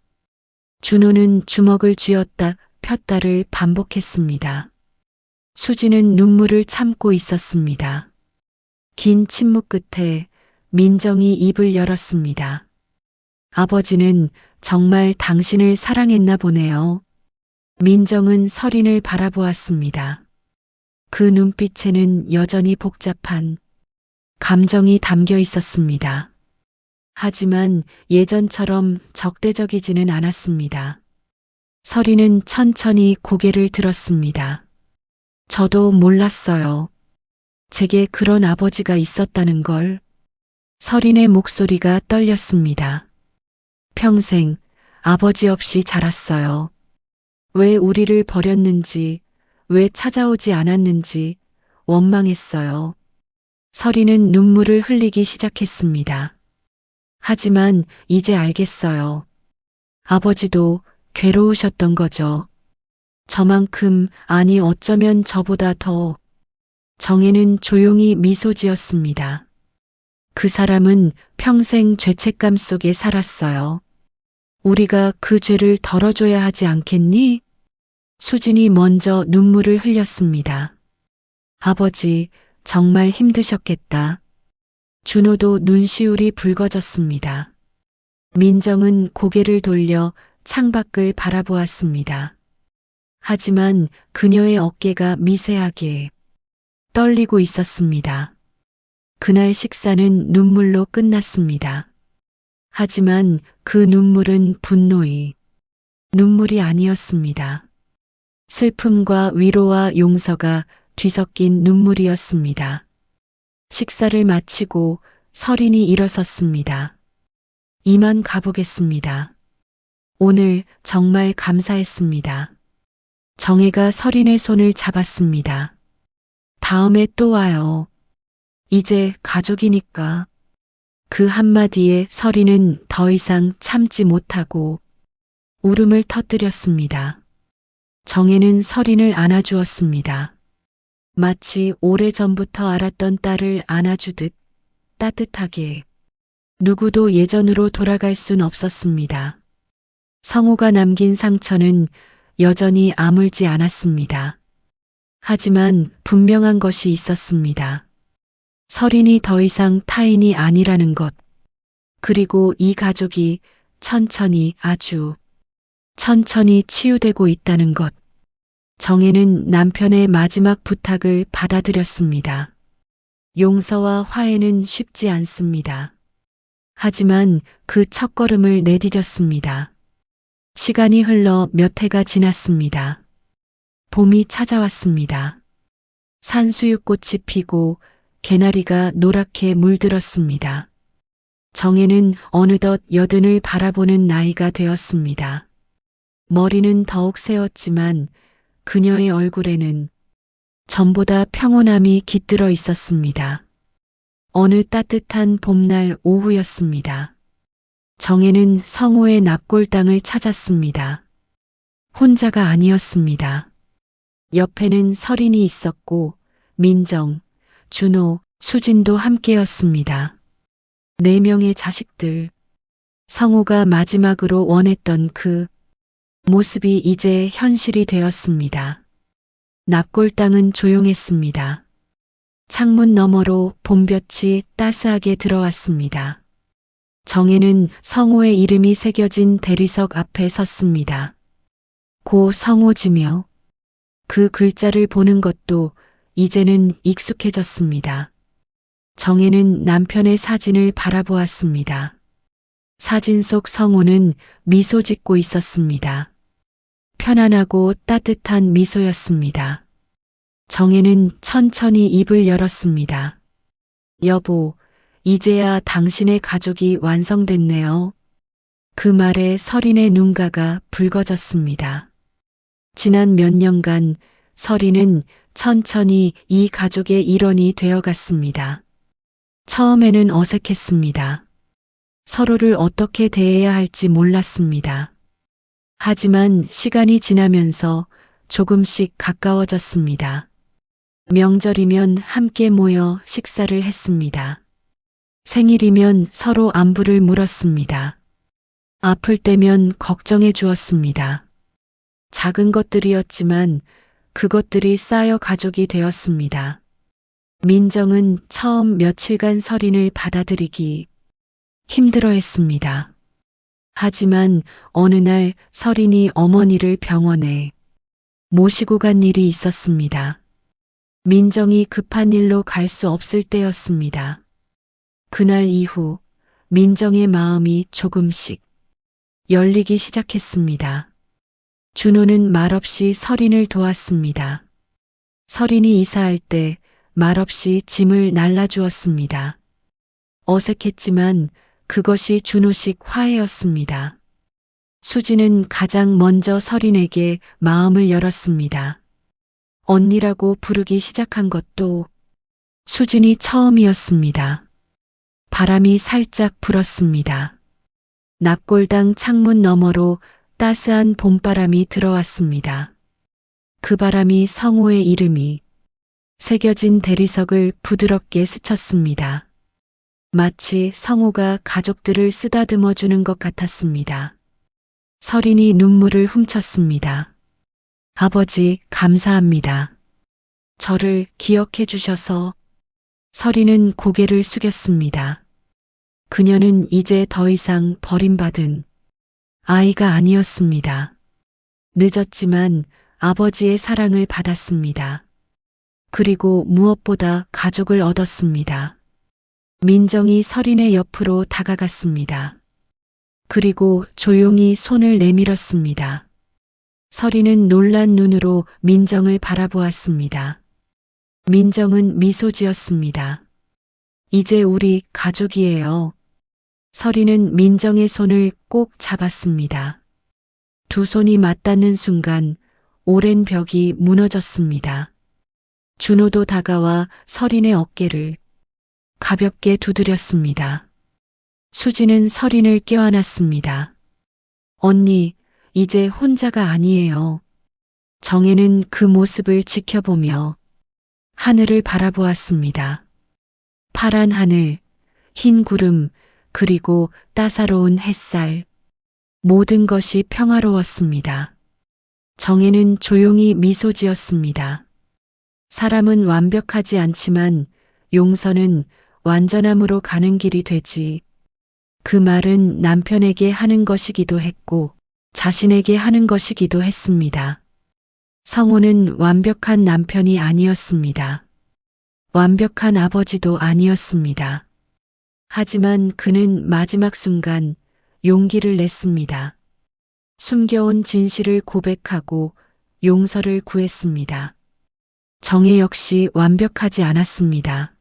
준호는 주먹을 쥐었다 폈다를 반복했습니다. 수지는 눈물을 참고 있었습니다. 긴 침묵 끝에 민정이 입을 열었습니다. 아버지는 정말 당신을 사랑했나 보네요. 민정은 서린을 바라보았습니다. 그 눈빛에는 여전히 복잡한 감정이 담겨 있었습니다. 하지만 예전처럼 적대적이지는 않았습니다. 서린은 천천히 고개를 들었습니다. 저도 몰랐어요. 제게 그런 아버지가 있었다는 걸. 서린의 목소리가 떨렸습니다. 평생 아버지 없이 자랐어요. 왜 우리를 버렸는지, 왜 찾아오지 않았는지 원망했어요. 서린은 눈물을 흘리기 시작했습니다. 하지만 이제 알겠어요. 아버지도 괴로우셨던 거죠. 저만큼, 아니 어쩌면 저보다 더. 정혜는 조용히 미소 지었습니다. 그 사람은 평생 죄책감 속에 살았어요. 우리가 그 죄를 덜어줘야 하지 않겠니? 수진이 먼저 눈물을 흘렸습니다. 아버지, 정말 힘드셨겠다. 준호도 눈시울이 붉어졌습니다. 민정은 고개를 돌려 창밖을 바라보았습니다. 하지만 그녀의 어깨가 미세하게 떨리고 있었습니다. 그날 식사는 눈물로 끝났습니다. 하지만 그 눈물은 분노의 눈물이 아니었습니다. 슬픔과 위로와 용서가 뒤섞인 눈물이었습니다. 식사를 마치고 서린이 일어섰습니다. 이만 가보겠습니다. 오늘 정말 감사했습니다. 정혜가 서린의 손을 잡았습니다. 다음에 또 와요. 이제 가족이니까. 그 한마디에 서린은 더 이상 참지 못하고 울음을 터뜨렸습니다. 정혜는 서린을 안아주었습니다. 마치 오래전부터 알았던 딸을 안아주듯 따뜻하게. 누구도 예전으로 돌아갈 순 없었습니다. 성호가 남긴 상처는 여전히 아물지 않았습니다. 하지만 분명한 것이 있었습니다. 서린이 더 이상 타인이 아니라는 것. 그리고 이 가족이 천천히, 아주 천천히 치유되고 있다는 것. 정혜는 남편의 마지막 부탁을 받아들였습니다. 용서와 화해는 쉽지 않습니다. 하지만 그 첫걸음을 내디뎠습니다. 시간이 흘러 몇 해가 지났습니다. 봄이 찾아왔습니다. 산수유꽃이 피고 개나리가 노랗게 물들었습니다. 정혜는 어느덧 여든을 바라보는 나이가 되었습니다. 머리는 더욱 새었지만 그녀의 얼굴에는 전보다 평온함이 깃들어 있었습니다. 어느 따뜻한 봄날 오후였습니다. 정혜는 성호의 납골당을 찾았습니다. 혼자가 아니었습니다. 옆에는 서린이 있었고 민정, 준호, 수진도 함께였습니다. 4명의 자식들. 성호가 마지막으로 원했던 그 모습이 이제 현실이 되었습니다. 납골당은 조용했습니다. 창문 너머로 봄볕이 따스하게 들어왔습니다. 정혜는 성호의 이름이 새겨진 대리석 앞에 섰습니다. 고 성호지며 그 글자를 보는 것도 이제는 익숙해졌습니다. 정혜는 남편의 사진을 바라보았습니다. 사진 속 성우는 미소 짓고 있었습니다. 편안하고 따뜻한 미소였습니다. 정혜는 천천히 입을 열었습니다. 여보, 이제야 당신의 가족이 완성됐네요. 그 말에 설인의 눈가가 붉어졌습니다. 지난 몇 년간 설인은 천천히 이 가족의 일원이 되어갔습니다. 처음에는 어색했습니다. 서로를 어떻게 대해야 할지 몰랐습니다. 하지만 시간이 지나면서 조금씩 가까워졌습니다. 명절이면 함께 모여 식사를 했습니다. 생일이면 서로 안부를 물었습니다. 아플 때면 걱정해 주었습니다. 작은 것들이었지만 그것들이 쌓여 가족이 되었습니다. 민정은 처음 며칠간 설인을 받아들이기 힘들어했습니다. 하지만 어느 날 설인이 어머니를 병원에 모시고 간 일이 있었습니다. 민정이 급한 일로 갈 수 없을 때였습니다. 그날 이후 민정의 마음이 조금씩 열리기 시작했습니다. 준호는 말없이 설인을 도왔습니다. 설인이 이사할 때 말없이 짐을 날라주었습니다. 어색했지만 그것이 준호식 화해였습니다. 수지는 가장 먼저 설인에게 마음을 열었습니다. 언니라고 부르기 시작한 것도 수진이 처음이었습니다. 바람이 살짝 불었습니다. 납골당 창문 너머로 따스한 봄바람이 들어왔습니다. 그 바람이 성우의 이름이 새겨진 대리석을 부드럽게 스쳤습니다. 마치 성우가 가족들을 쓰다듬어 주는 것 같았습니다. 설인이 눈물을 훔쳤습니다. 아버지, 감사합니다. 저를 기억해 주셔서. 설인은 고개를 숙였습니다. 그녀는 이제 더 이상 버림받은 아이가 아니었습니다. 늦었지만 아버지의 사랑을 받았습니다. 그리고 무엇보다 가족을 얻었습니다. 민정이 설인의 옆으로 다가갔습니다. 그리고 조용히 손을 내밀었습니다. 설인은 놀란 눈으로 민정을 바라보았습니다. 민정은 미소 지었습니다. 이제 우리 가족이에요. 설인은 민정의 손을 꼭 잡았습니다. 두 손이 맞닿는 순간 오랜 벽이 무너졌습니다. 준호도 다가와 설인의 어깨를 가볍게 두드렸습니다. 수지는 설인을 껴안았습니다. 언니, 이제 혼자가 아니에요. 정혜는 그 모습을 지켜보며 하늘을 바라보았습니다. 파란 하늘, 흰 구름, 그리고 따사로운 햇살. 모든 것이 평화로웠습니다. 정혜는 조용히 미소 지었습니다. 사람은 완벽하지 않지만 용서는 완전함으로 가는 길이 되지. 그 말은 남편에게 하는 것이기도 했고 자신에게 하는 것이기도 했습니다. 성우는 완벽한 남편이 아니었습니다. 완벽한 아버지도 아니었습니다. 하지만 그는 마지막 순간 용기를 냈습니다. 숨겨온 진실을 고백하고 용서를 구했습니다. 정혜 역시 완벽하지 않았습니다.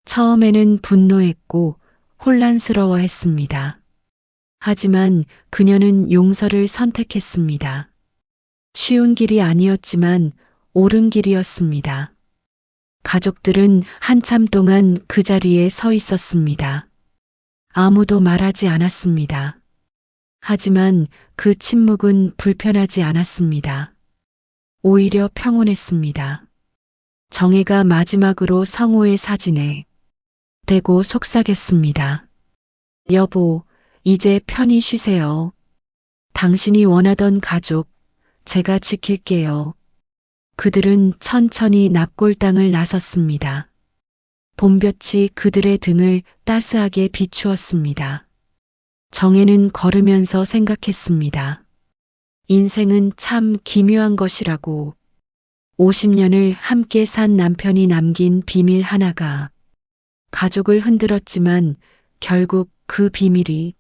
처음에는 분노했고 혼란스러워했습니다. 하지만 그녀는 용서를 선택했습니다. 쉬운 길이 아니었지만 옳은 길이었습니다. 가족들은 한참 동안 그 자리에 서 있었습니다. 아무도 말하지 않았습니다. 하지만 그 침묵은 불편하지 않았습니다. 오히려 평온했습니다. 정혜가 마지막으로 성우의 사진에 대고 속삭였습니다. 여보, 이제 편히 쉬세요. 당신이 원하던 가족, 제가 지킬게요. 그들은 천천히 납골당을 나섰습니다. 봄볕이 그들의 등을 따스하게 비추었습니다. 정혜는 걸으면서 생각했습니다. 인생은 참 기묘한 것이라고. 50년을 함께 산 남편이 남긴 비밀 하나가 가족을 흔들었지만 결국 그 비밀이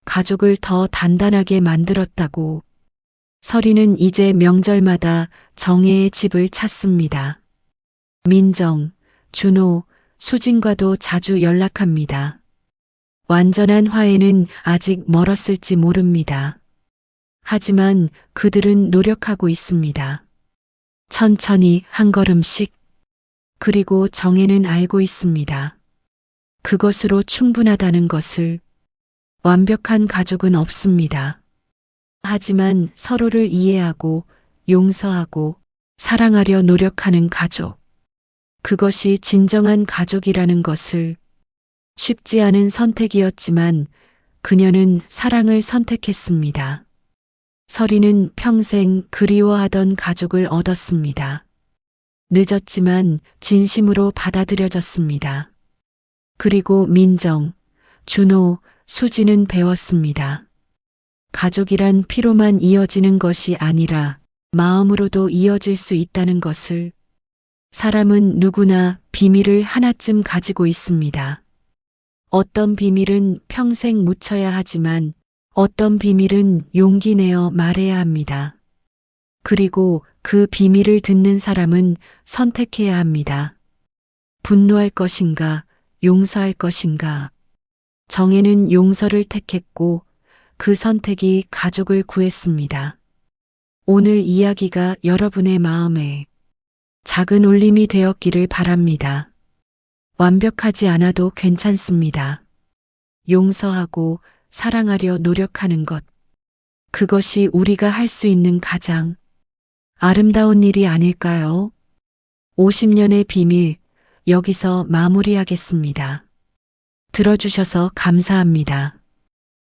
가족을 더 단단하게 만들었다고. 설이는 이제 명절마다 정혜의 집을 찾습니다. 민정, 준호, 수진과도 자주 연락합니다. 완전한 화해는 아직 멀었을지 모릅니다. 하지만 그들은 노력하고 있습니다. 천천히 한 걸음씩. 그리고 정혜는 알고 있습니다. 그것으로 충분하다는 것을. 완벽한 가족은 없습니다. 하지만 서로를 이해하고 용서하고 사랑하려 노력하는 가족. 그것이 진정한 가족이라는 것을. 쉽지 않은 선택이었지만 그녀는 사랑을 선택했습니다. 설이는 평생 그리워하던 가족을 얻었습니다. 늦었지만 진심으로 받아들여졌습니다. 그리고 민정, 준호, 수지는 배웠습니다. 가족이란 피로만 이어지는 것이 아니라 마음으로도 이어질 수 있다는 것을. 사람은 누구나 비밀을 하나쯤 가지고 있습니다. 어떤 비밀은 평생 묻혀야 하지만 어떤 비밀은 용기 내어 말해야 합니다. 그리고 그 비밀을 듣는 사람은 선택해야 합니다. 분노할 것인가, 용서할 것인가. 정혜는 용서를 택했고 그 선택이 가족을 구했습니다. 오늘 이야기가 여러분의 마음에 작은 울림이 되었기를 바랍니다. 완벽하지 않아도 괜찮습니다. 용서하고 사랑하려 노력하는 것. 그것이 우리가 할 수 있는 가장 아름다운 일이 아닐까요? 50년의 비밀, 여기서 마무리하겠습니다. 들어주셔서 감사합니다.